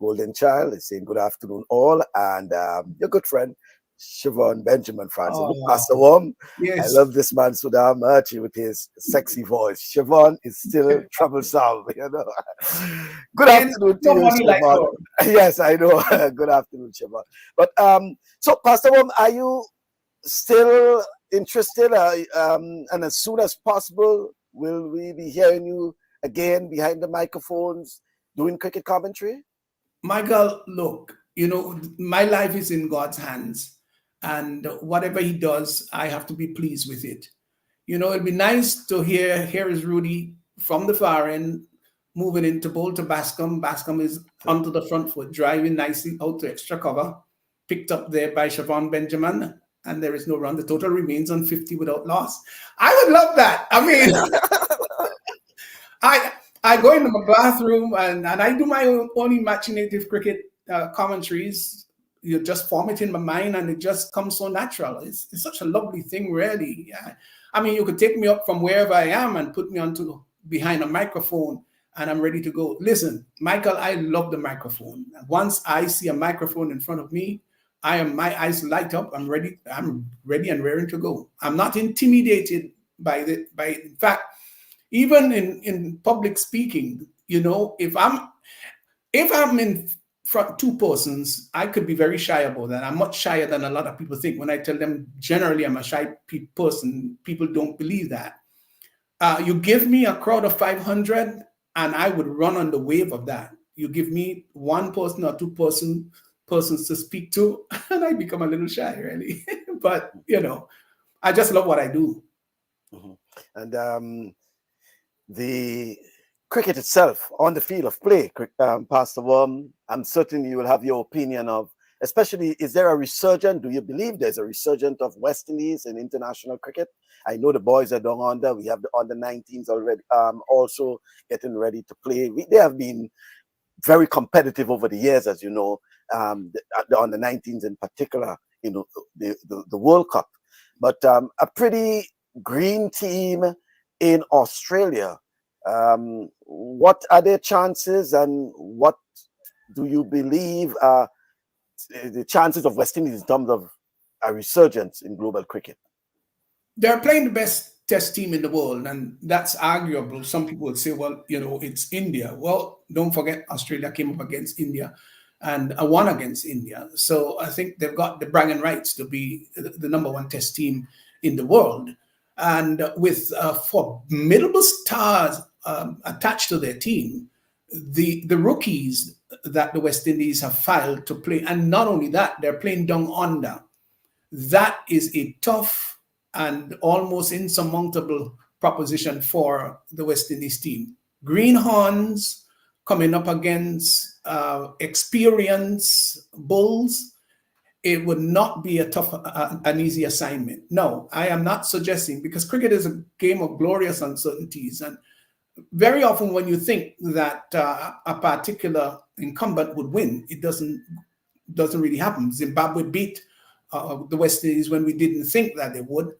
Golden Child is saying good afternoon all, and your good friend Siobhan Benjamin fans. Oh, Pastor Worme, I yes. love this man Sudham Murchie with his sexy voice. Siobhan is still troublesome, you know. Good And afternoon to you, nobody like Siobhan. her. Yes, I know. Good afternoon, Siobhan. But so Pastor Worme, are you still interested? And as soon as possible, will we be hearing you again behind the microphones doing cricket commentary? Michael, look, you know, my life is in God's hands, and whatever He does, I have to be pleased with it. You know, it'd be nice to hear, here is Rudy from the far end moving into bowl to Bascom. Bascom is onto the front foot, driving nicely out to extra cover, picked up there by Siobhan Benjamin, and there is no run. The total remains on 50 without loss. I would love that. I mean, I go into my bathroom and I do my own imaginative cricket commentaries. You just form it in my mind and it just comes so natural. It's such a lovely thing, really. I mean, you could take me up from wherever I am and put me onto behind a microphone and I'm ready to go. Listen, Michael, I love the microphone. Once I see a microphone in front of me, my eyes light up. I'm ready and raring to go. I'm not intimidated in fact, even in public speaking, you know, if I'm in front two persons, I could be very shy about that. I'm much shyer than a lot of people think. When I tell them generally I'm a shy person, people don't believe that. You give me a crowd of 500 and I would run on the wave of that. You give me one person or two persons to speak to and I become a little shy, really. But, you know, I just love what I do. Mm-hmm. And the cricket itself on the field of play, Pastor Worme, I'm certain you will have your opinion of, especially, is there a resurgence? Do you believe there's a resurgence of West Indies in international cricket? I know the boys are down under. We have the under 19s already, also getting ready to play. They have been very competitive over the years, as you know, the under 19s in particular, you know, the World Cup. But a pretty green team in Australia. What are their chances and what do you believe are the chances of West Indies in terms of a resurgence in global cricket? They're playing the best test team in the world, and that's arguable. Some people would say, well, you know, it's India. Well, don't forget, Australia came up against India and won against India. So I think they've got the bragging rights to be the number one test team in the world. And with formidable stars attached to their team, the rookies that the West Indies have filed to play, and not only that, they're playing down under. That is a tough and almost insurmountable proposition for the West Indies team. Greenhorns coming up against experienced bulls, it would not be a tough, an easy assignment. No, I am not suggesting, because cricket is a game of glorious uncertainties. And very often when you think that a particular incumbent would win, it doesn't really happen. Zimbabwe beat the West Indies when we didn't think that they would.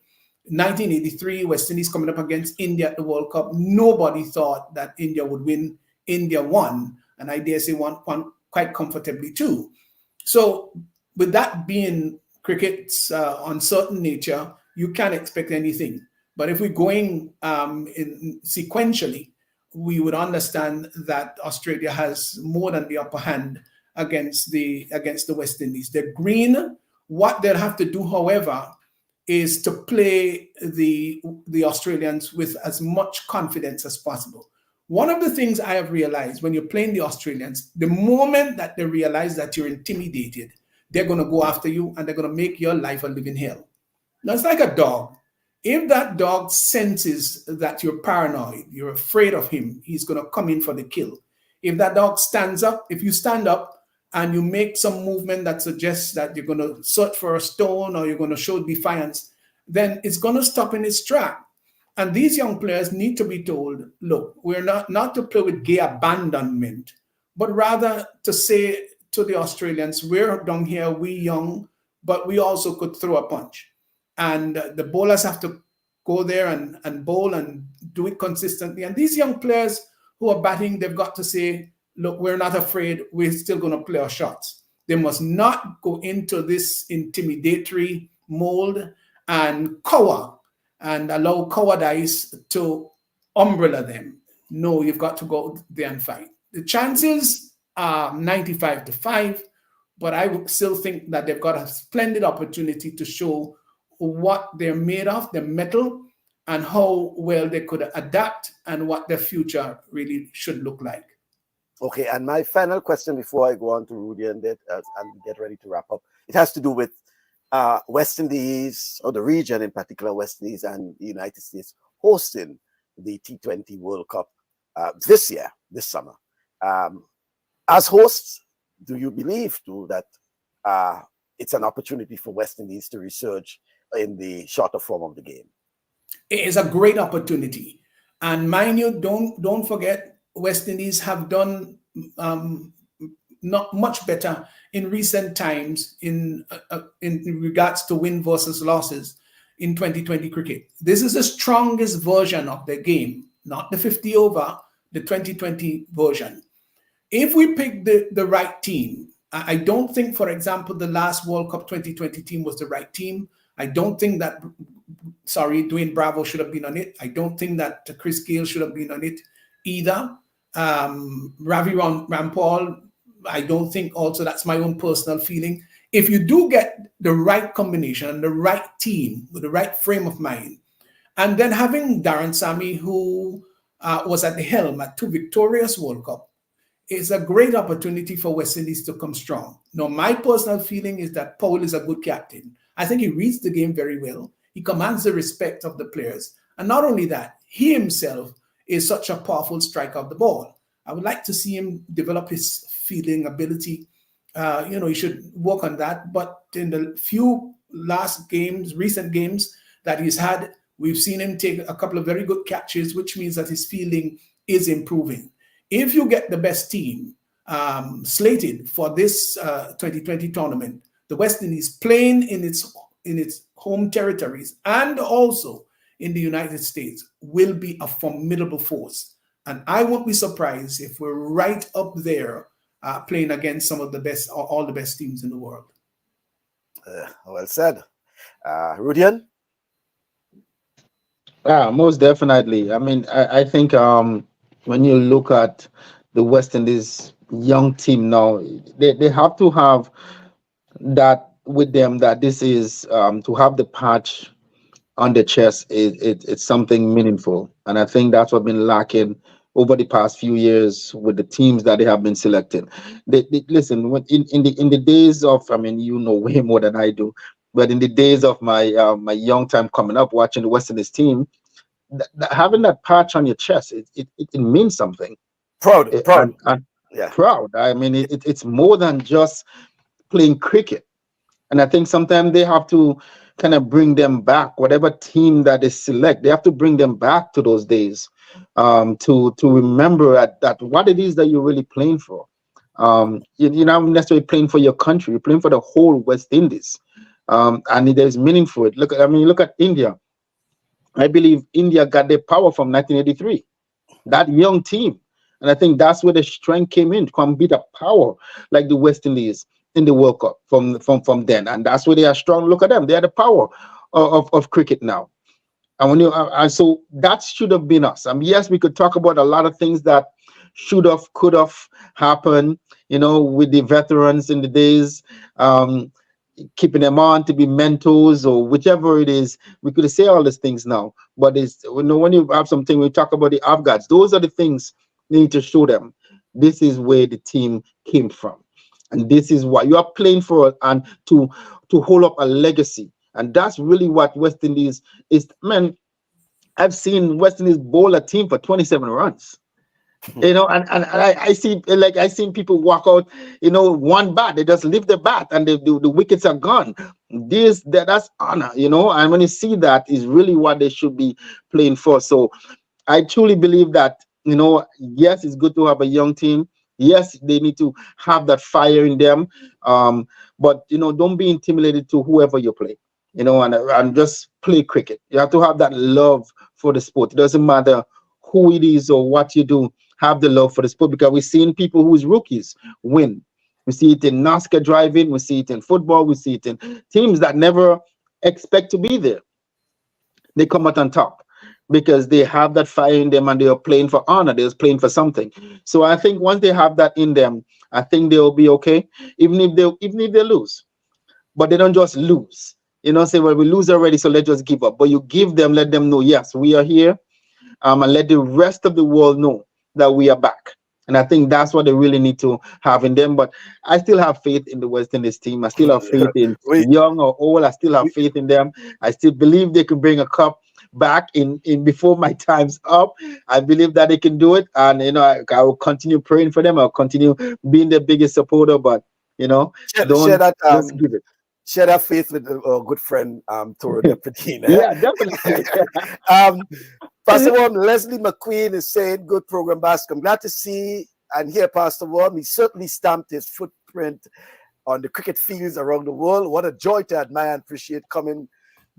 1983, West Indies coming up against India at the World Cup. Nobody thought that India would win. India won, and I dare say won quite comfortably too. So with that being cricket's uncertain nature, you can't expect anything. But if we're going sequentially, we would understand that Australia has more than the upper hand against the West Indies. They're green. What they'll have to do, however, is to play the Australians with as much confidence as possible. One of the things I have realized when you're playing the Australians, the moment that they realize that you're intimidated, they're going to go after you and they're going to make your life a living hell. Now, it's like a dog. If that dog senses that you're paranoid, you're afraid of him, he's going to come in for the kill. If that dog stands up, if you stand up and you make some movement that suggests that you're going to search for a stone or you're going to show defiance, then it's going to stop in its track. And these young players need to be told, look, we're not to play with gay abandonment, but rather to say to the Australians, we're down here, we young, but we also could throw a punch. And the bowlers have to go there and bowl and do it consistently. And these young players who are batting, they've got to say, look, we're not afraid. We're still going to play our shots. They must not go into this intimidatory mold and cower and allow cowardice to umbrella them. No, you've got to go there and fight. The chances are 95-5, but I would still think that they've got a splendid opportunity to show what they're made of, the metal, and how well they could adapt and what their future really should look like. Okay, and my final question before I go on to Rudy and get ready to wrap up, it has to do with West Indies, or the region in particular, West Indies and the United States hosting the T20 World Cup this year, this summer. As hosts, do you believe too that it's an opportunity for West Indies to resurge in the shorter form of the game? It is a great opportunity, and mind you, don't forget, West Indies have done not much better in recent times in regards to win versus losses in 2020 cricket. This is the strongest version of the game, not the 50 over, the 2020 version. If we pick the right team, I don't think, for example, the last World Cup 2020 team was the right team. I don't think that, Dwayne Bravo should have been on it. I don't think that Chris Gayle should have been on it either. Ravi Rampal, I don't think also, that's my own personal feeling. If you do get the right combination and the right team with the right frame of mind, and then having Darren Sammy, who was at the helm at 2 victorious World Cup, is a great opportunity for West Indies to come strong. Now, my personal feeling is that Paul is a good captain. I think he reads the game very well. He commands the respect of the players. And not only that, he himself is such a powerful striker of the ball. I would like to see him develop his fielding ability. He should work on that. But in the few recent games that he's had, we've seen him take a couple of very good catches, which means that his fielding is improving. If you get the best team slated for this 2020 tournament, the West Indies playing in its home territories and also in the United States will be a formidable force. And I won't be surprised if we're right up there playing against some of the best, or all the best teams in the world. Well said. Rudian? Most definitely. I mean, I think when you look at the West Indies young team now, they have to have that with them, that this is to have the patch on the chest, it's something meaningful. And I think that's what's been lacking over the past few years with the teams that they have been selected. Listen, in the days of, I mean, you know way more than I do, but in the days of my my young time coming up watching the West Indies team, having that patch on your chest, it means something. Proud. Yeah. Proud. I mean, it's more than just playing cricket. And I think sometimes they have to kind of bring them back, whatever team that they select, they have to bring them back to those days, to remember that what it is that you're really playing for. You're not necessarily playing for your country, you're playing for the whole West Indies. And there's meaning for it. Look at India. I believe India got their power from 1983, that young team. And I think that's where the strength came in, to come beat a power like the West Indies in the World Cup from then. And that's where they are strong. Look at them. They are the power of cricket now. And when so that should have been us. Yes, we could talk about a lot of things that should have, could have happened, with the veterans in the days, keeping them on to be mentors or whichever it is. We could say all these things now, but when you have something, we talk about the Afghans, those are the things you need to show them. This is where the team came from, and this is what you are playing for, and to hold up a legacy. And that's really what West Indies is. Man, I've seen West Indies bowl a team for 27 runs. And I seen people walk out, one bat, they just lift the bat and the wickets are gone. That's honor, and when you see that, is really what they should be playing for. So I truly believe that, yes, it's good to have a young team. Yes, they need to have that fire in them. But don't be intimidated to whoever you play, and just play cricket. You have to have that love for the sport. It doesn't matter who it is or what you do. Have the love for the sport, because we've seen people who's rookies win. We see it in NASCAR driving. We see it in football. We see it in teams that never expect to be there. They come out on top because they have that fire in them and they are playing for honor. They're playing for something. So I think once they have that in them, I think they'll be okay, even if they lose. But they don't just lose. Say, well, we lose already, so let's just give up. But you give them, let them know, yes, we are here, and let the rest of the world know that we are back. And I think that's what they really need to have in them. But I still have faith in the West Indies team. I still have faith in young or old. I still have faith in them. I still believe they can bring a cup back in before my time's up. I believe that they can do it. And, I will continue praying for them. I'll continue being their biggest supporter. But, share that, let's give it. Share that faith with our good friend, Toro Depadina. Yeah, definitely. Pastor Worme, Leslie McQueen is saying, good program, Basque. I'm glad to see and hear Pastor Worme. He certainly stamped his footprint on the cricket fields around the world. What a joy to admire and appreciate coming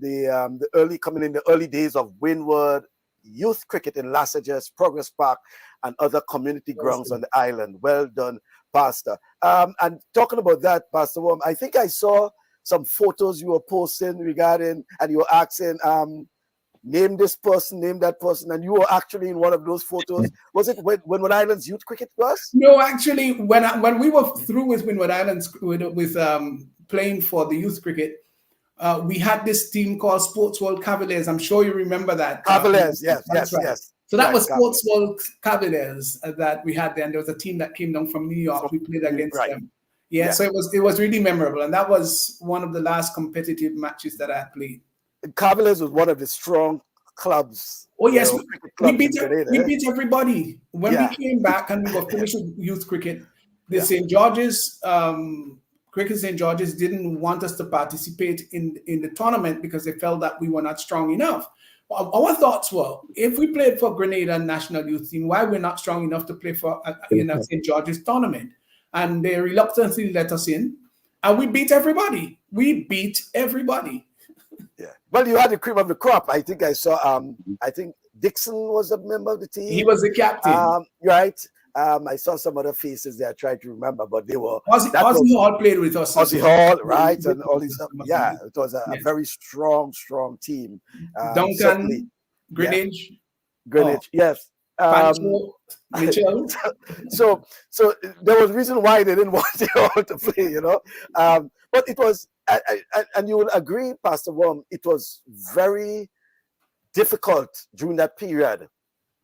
in the early days of Windward youth cricket in Lassages, Progress Park, and other community grounds on the island. Well done, Pastor. And talking about that, Pastor Worme, I think I saw some photos you were posting regarding, and you were asking, name this person, name that person, and you were actually in one of those photos. Was it when Windward Islands youth cricket was? No, actually, when we were through with Windward Islands with playing for the youth cricket, we had this team called Sports World Cavaliers. I'm sure you remember that. Cavaliers, yes. So that was Sports World Cavaliers that we had there, and there was a team that came down from New York. We played against them. Yeah, so it was really memorable, and that was one of the last competitive matches that I played. Cavaliers was one of the strong clubs. Oh yes, we beat everybody. When we came back and we were finished with youth cricket, the St. George's Cricket St. George's didn't want us to participate in the tournament because they felt that we were not strong enough. Our thoughts were, if we played for Grenada national youth team, why we're not strong enough to play for in a St. George's tournament? And they reluctantly let us in, and we beat everybody. Yeah. Well, you had the cream of the crop. I think I saw. I think Dixon was a member of the team. He was the captain. Right. I saw some other faces there. I tried to remember, but they were. Ozzy Hall played with us. Ozzy Hall, right, and all these. Yeah, it was a very strong team. Duncan, Greenwich. Yes. Mitchell. So there was reason why they didn't want you all to play, but it was, and you will agree, Pastor Worme, it was very difficult during that period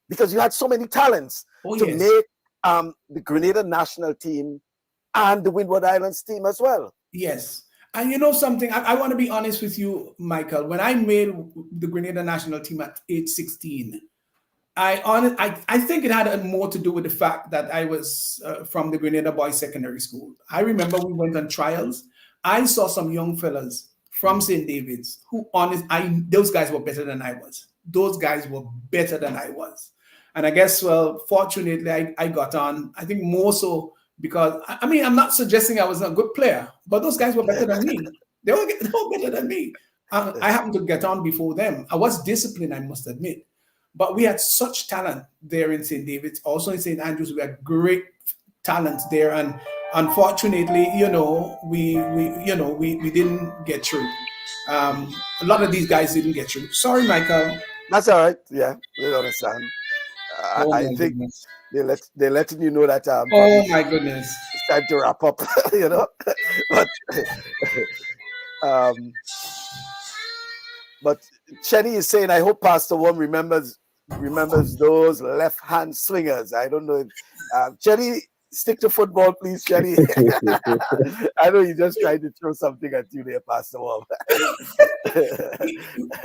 because you had so many talents to make the Grenada national team and the Windward Islands team as well. Yes. And you know something, I want to be honest with you, Michael. When I made the Grenada national team at age 16, I think it had more to do with the fact that I was from the Grenada Boys Secondary School. I remember we went on trials. I saw some young fellas from St. David's who, those guys were better than I was. And I guess, well, fortunately, I got on. I think more so because, I'm not suggesting I was a good player, but those guys were better than me. They were better than me. I happened to get on before them. I was disciplined, I must admit. But we had such talent there in St. David's. Also in St. Andrews, we had great talent there. And unfortunately, we didn't get through. A lot of these guys didn't get through. Sorry, Michael. That's all right. Yeah, we understand. I think goodness. They're letting you know that. Oh my goodness! It's time to wrap up. But Chenny is saying, I hope Pastor Worme remembers those left-hand swingers. I don't know if Chenny, stick to football, please, Chenny. I know you just tried to throw something at you there, Pastor Worme.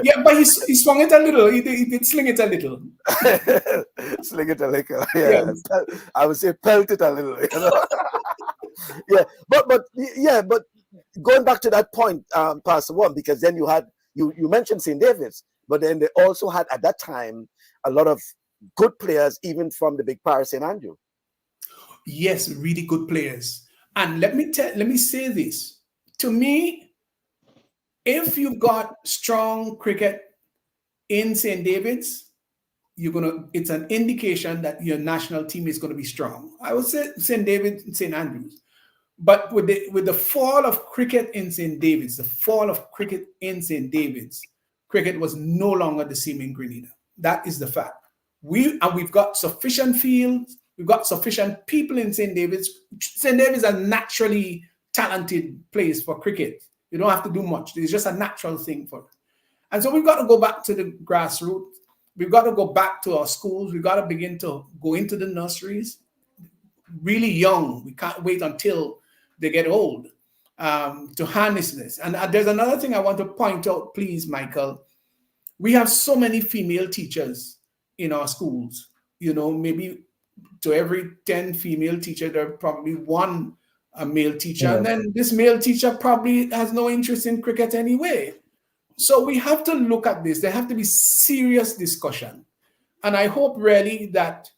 Yeah, but he swung it a little. He did sling it a little. Sling it a little. Yeah. I would say pelt it a little. Yeah, but going back to that point, Pastor Worme, because then you mentioned St. David's, but then they also had at that time a lot of good players, even from the big Paris St. Andrew. Yes, really good players. And let me say this. To me, if you've got strong cricket in St. David's, it's an indication that your national team is going to be strong. I would say St. David's and St. Andrews. But with the fall of cricket in St. David's, cricket was no longer the same in Grenada. That is the fact. We've got sufficient fields, we've got sufficient people in St. David's. St. David's is a naturally talented place for cricket. You don't have to do much. It's just a natural thing for it. And so we've got to go back to the grassroots. We've got to go back to our schools. We've got to begin to go into the nurseries really young. We can't wait until they get old to harness this. And there's another thing I want to point out, please, Michael. We have so many female teachers in our schools. You know, maybe to every 10 female teachers, there are probably one male teacher. And then this male teacher probably has no interest in cricket anyway. So we have to look at this. There have to be serious discussion. And I hope really that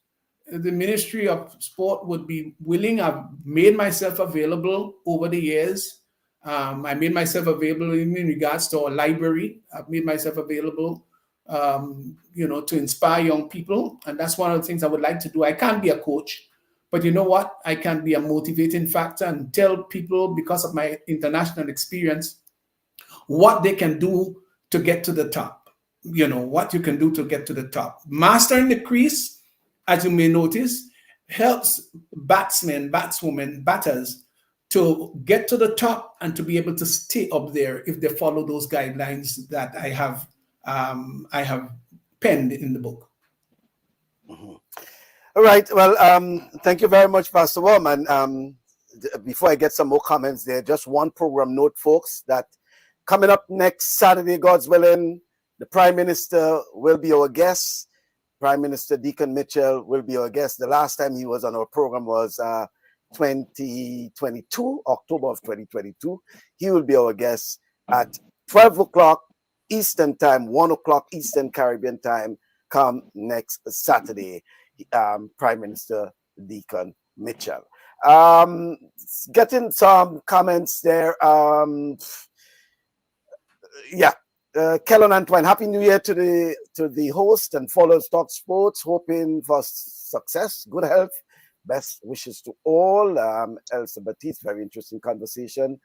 the Ministry of Sport would be willing. I've made myself available over the years. I made myself available in regards to our library. I've made myself available, to inspire young people. And that's one of the things I would like to do. I can't be a coach, but you know what? I can be a motivating factor and tell people, because of my international experience, what they can do to get to the top. You know, what you can do to get to the top. Mastering the crease, as you may notice, helps batsmen, batswomen, batters to get to the top and to be able to stay up there if they follow those guidelines that I have penned in the book. Mm-hmm. All right. Well, thank you very much, Pastor Worme. And before I get some more comments there, just one program note, folks, that coming up next Saturday, God's willing, the Prime Minister will be our guest. Prime Minister Deacon Mitchell will be our guest. The last time he was on our program was 2022, October of 2022. He will be our guest at 12 o'clock Eastern Time, 1 o'clock Eastern Caribbean Time, come next Saturday. Prime Minister Deacon Mitchell. Getting some comments there. Kellen Antoine, Happy New Year to the host and followers TalkSports, hoping for success, good health, best wishes to all. Elsa Batiste, very interesting conversation.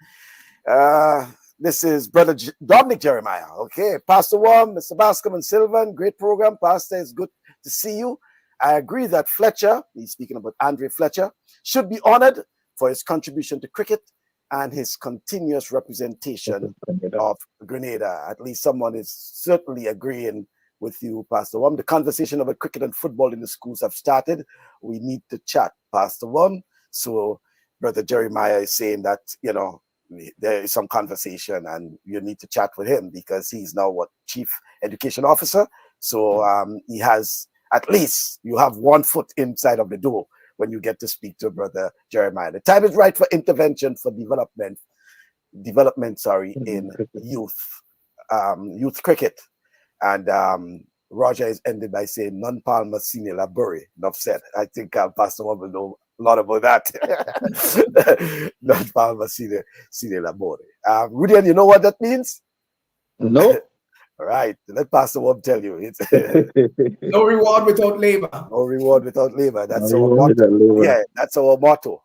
This is Brother Dominic Jeremiah. Okay, Pastor Worme, Mr. Bascom and Sylvan, great program. Pastor, it's good to see you. I agree that Fletcher, he's speaking about Andre Fletcher, should be honored for his contribution to cricket and his continuous representation of Grenada. At least someone is certainly agreeing with you, Pastor Worme. The conversation about cricket and football in the schools have started. We need to chat, Pastor Worme. So Brother Jeremiah is saying that, there is some conversation and you need to chat with him because he's now Chief Education Officer. So he has, at least you have one foot inside of the door when you get to speak to Brother Jeremiah. The time is right for intervention for development, in youth cricket. And Roger is ended by saying, non palma sine labore. Enough said. I think Pastor Worme will know a lot about that. Non palma sine labore. Rudian, you know what that means? No. All right, let Pastor Worme tell you. It's no reward without labor. No reward without labor. That's our motto. Yeah, that's our motto.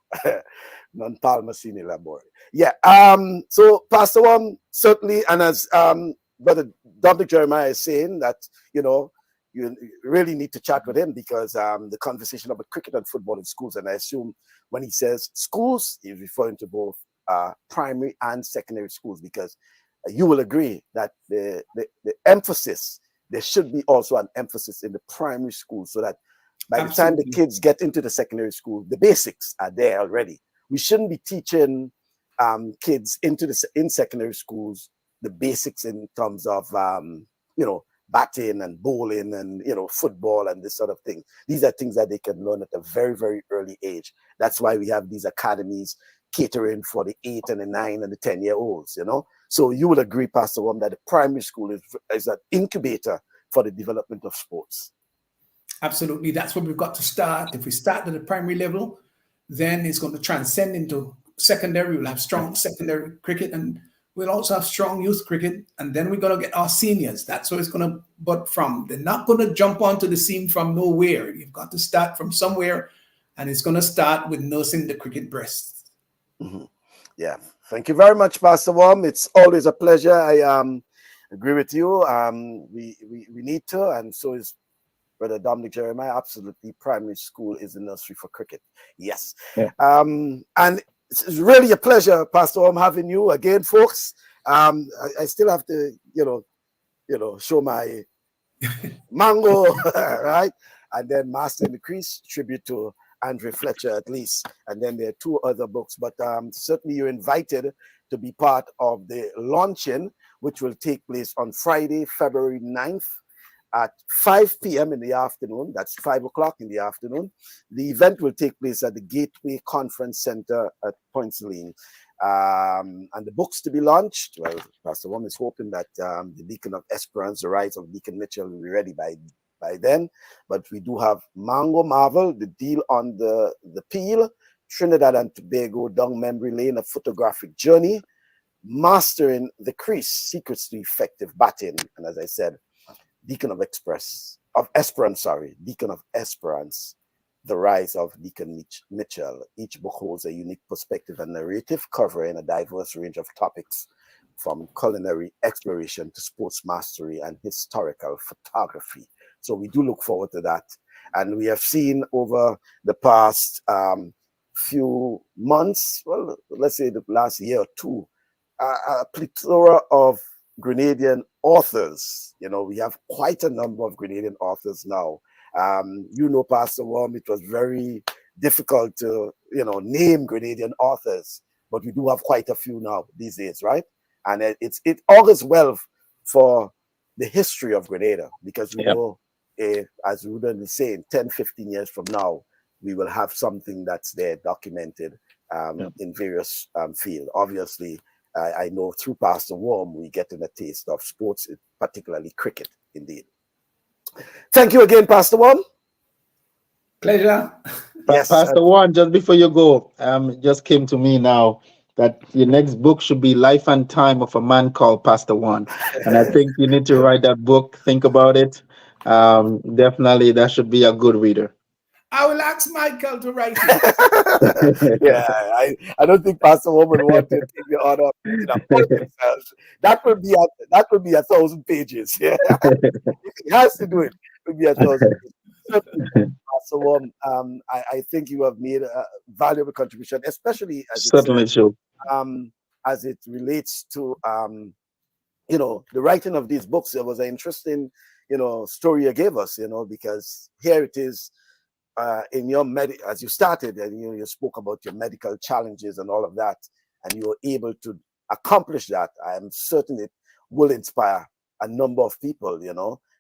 Non palma sine labore. Yeah. So Pastor Worme, certainly, and as Brother Dominic Jeremiah is saying that, you really need to chat with him because the conversation about cricket and football in schools, and I assume when he says schools, he's referring to both primary and secondary schools, because you will agree that the emphasis, there should be also an emphasis in the primary school so that by the time the kids get into the secondary school, the basics are there already. We shouldn't be teaching kids in secondary schools the basics in terms of, batting and bowling and, football and this sort of thing. These are things that they can learn at a very, very early age. That's why we have these academies catering for the 8 and the 9 and the 10-year-olds, So you will agree, Pastor Worme, that the primary school is an incubator for the development of sports. Absolutely. That's where we've got to start. If we start at the primary level, then it's going to transcend into secondary. We'll have strong secondary cricket and we'll also have strong youth cricket. And then we're going to get our seniors. That's where it's going to butt from. They're not going to jump onto the scene from nowhere. You've got to start from somewhere, and it's going to start with nursing the cricket breast. Yeah, thank you very much, Pastor Worme. It's always a pleasure. I agree with you. We need to, and so is Brother Dominic Jeremiah. Absolutely, primary school is the nursery for cricket. Yes, Yeah. And it's really a pleasure, Pastor Worme, having you again, folks. I still have to, show my mango, right? And then Master in the Crease, tribute to Andre Fletcher, at least. And then there are 2 other books. But certainly you're invited to be part of the launching, which will take place on Friday, February 9th at 5 p.m. in the afternoon. That's 5 o'clock in the afternoon. The event will take place at the Gateway Conference Center at Point Celine. And the books to be launched, well, Pastor Worme is hoping that the Deacon of Esperance, The Rise of Deacon Mitchell, will be ready by then. But we do have Mango Marvel, The Deal on the Peel, Trinidad and Tobago, Down Memory Lane, A Photographic Journey, Mastering the Crease, Secrets to Effective Batting, and as I said, Deacon of Esperance, Deacon of Esperance, The Rise of Deacon Mitchell. Each book holds a unique perspective and narrative covering a diverse range of topics, from culinary exploration to sports mastery and historical photography. So we do look forward to that. And we have seen over the past few months, well, let's say the last year or two, a plethora of Grenadian authors. We have quite a number of Grenadian authors now. Pastor Worme, it was very difficult to, name Grenadian authors, but we do have quite a few now these days, right? And it augurs well for the history of Grenada, because we know, as Ruben is saying, 10, 15 years from now, we will have something that's there documented in various fields. Obviously, I know through Pastor Worme, we get a taste of sports, particularly cricket, indeed. Thank you again, Pastor Worme. Pleasure. Yes, Pastor Worme, just before you go, it just came to me now that your next book should be Life and Time of a Man Called Pastor Worme. And I think you need to write that book, think about it. Definitely, that should be a good reader. I will ask Michael to write it. Yeah, I don't think Pastor Worme would want to take the honor of themselves. That would be 1,000 pages. Yeah, he has to do it. It would be 1,000 pages. Pastor Worme, I think you have made a valuable contribution, especially as as it relates to the writing of these books. It was an interesting story you gave us, because here it is. In your as you started, and you spoke about your medical challenges and all of that, and you were able to accomplish that. I am certain it will inspire a number of people,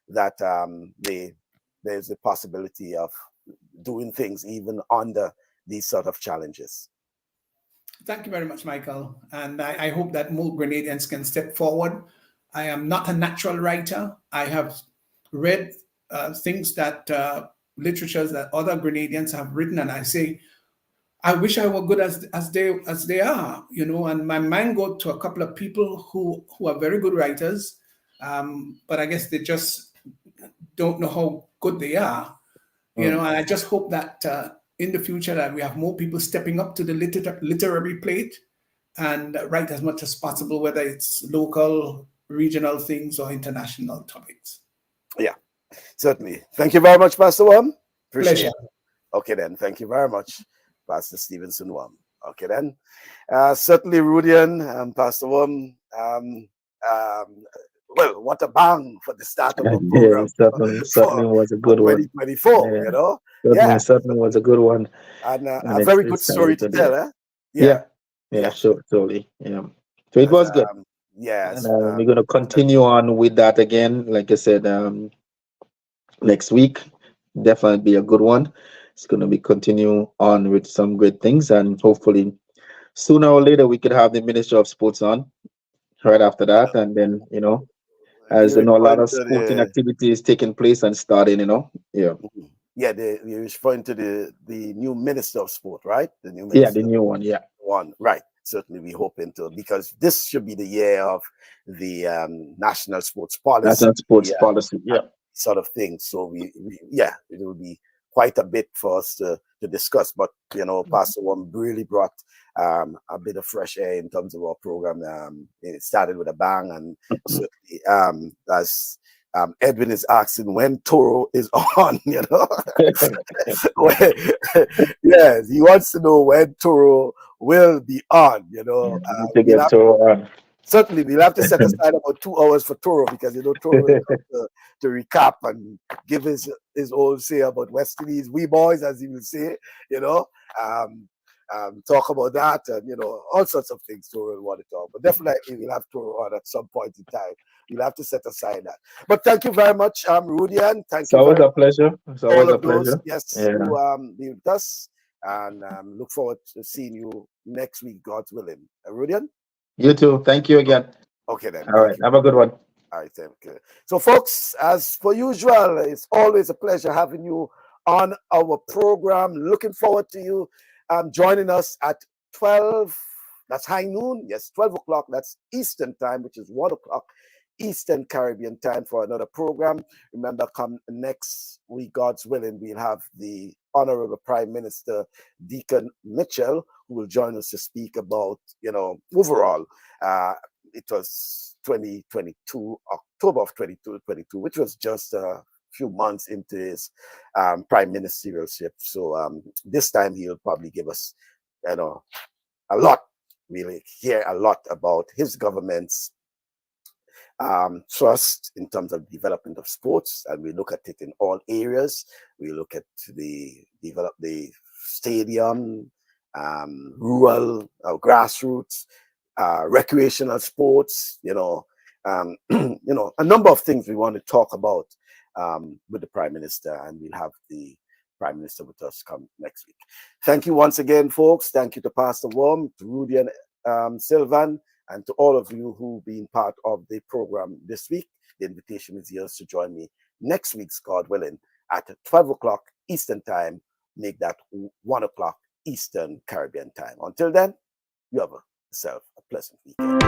that there's a possibility of doing things even under these sort of challenges. Thank you very much, Michael. And I hope that more Grenadians can step forward. I am not a natural writer. I have read things that literatures that other Grenadians have written, and I say, I wish I were good as they are, and my mind goes to a couple of people who are very good writers, but I guess they just don't know how good they are, and I just hope that in the future that we have more people stepping up to the literary plate and write as much as possible, whether it's local, regional things or international topics. Yeah. Certainly. Thank you very much, Pastor Worme. Pleasure. It. Okay, then. Thank you very much, Pastor Stephenson Worme. Okay, then. Certainly, Rudian, Pastor Worme. Well, what a bang for the start of the program. Certainly was a good one. 2024, certainly was a good one. And a very good story to tell, eh? Yeah, sure, totally. Yeah. So it was good. Yes. And we're going to continue on with that again. Like I said, next week definitely be a good one. It's going to be continue on with some great things, and hopefully sooner or later we could have the Minister of Sports on right after that, and then as a lot of sporting activities taking place and starting, you're referring to the new Minister of Sport, right? The new Minister, the new one, right. Certainly we hope into, because this should be the year of the national sports policy. Policy, sort of thing. So it will be quite a bit for us to discuss. But Pastor Worme really brought a bit of fresh air in terms of our program. It started with a bang, and certainly as Edwin is asking when Toro is on, yes, he wants to know when Toro will be on. Certainly, we'll have to set aside about 2 hours for Toro, because Toro will come to recap and give his old say about West Indies, we boys, as he will say, talk about that, and all sorts of things Toro will want to talk. But definitely, we'll have Toro on at some point in time. You'll have to set aside that. But thank you very much, Rudian. Thank you. It's always a pleasure. It's always a pleasure. Yes, who be with us, and look forward to seeing you next week, God's willing. Rudian? You too. Thank you again. Okay, then. All right. Have a good one. All right, thank you. So, folks, as per usual, it's always a pleasure having you on our program. Looking forward to you joining us at 12. That's high noon. Yes, 12 o'clock. That's Eastern time, which is 1 o'clock Eastern Caribbean time, for another program. Remember, come next week, God's willing, we'll have the Honorable Prime Minister Deacon Mitchell, who will join us to speak about, overall, it was 2022, October of 2022, which was just a few months into his prime ministerialship. So this time he'll probably give us, a lot. We'll hear a lot about his government's trust in terms of development of sports, and we look at it in all areas. We look at the stadium, rural, grassroots, recreational sports, a number of things we want to talk about with the Prime Minister, and we'll have the Prime Minister with us come next week. Thank you once again, folks. Thank you to Pastor Worme, to Rudy and Sylvan, and to all of you who've been part of the program this week. The invitation is yours to join me next week's, God willing, at 12 o'clock Eastern time. Make that 1 o'clock Eastern Caribbean time. Until then, you have yourself a pleasant weekend.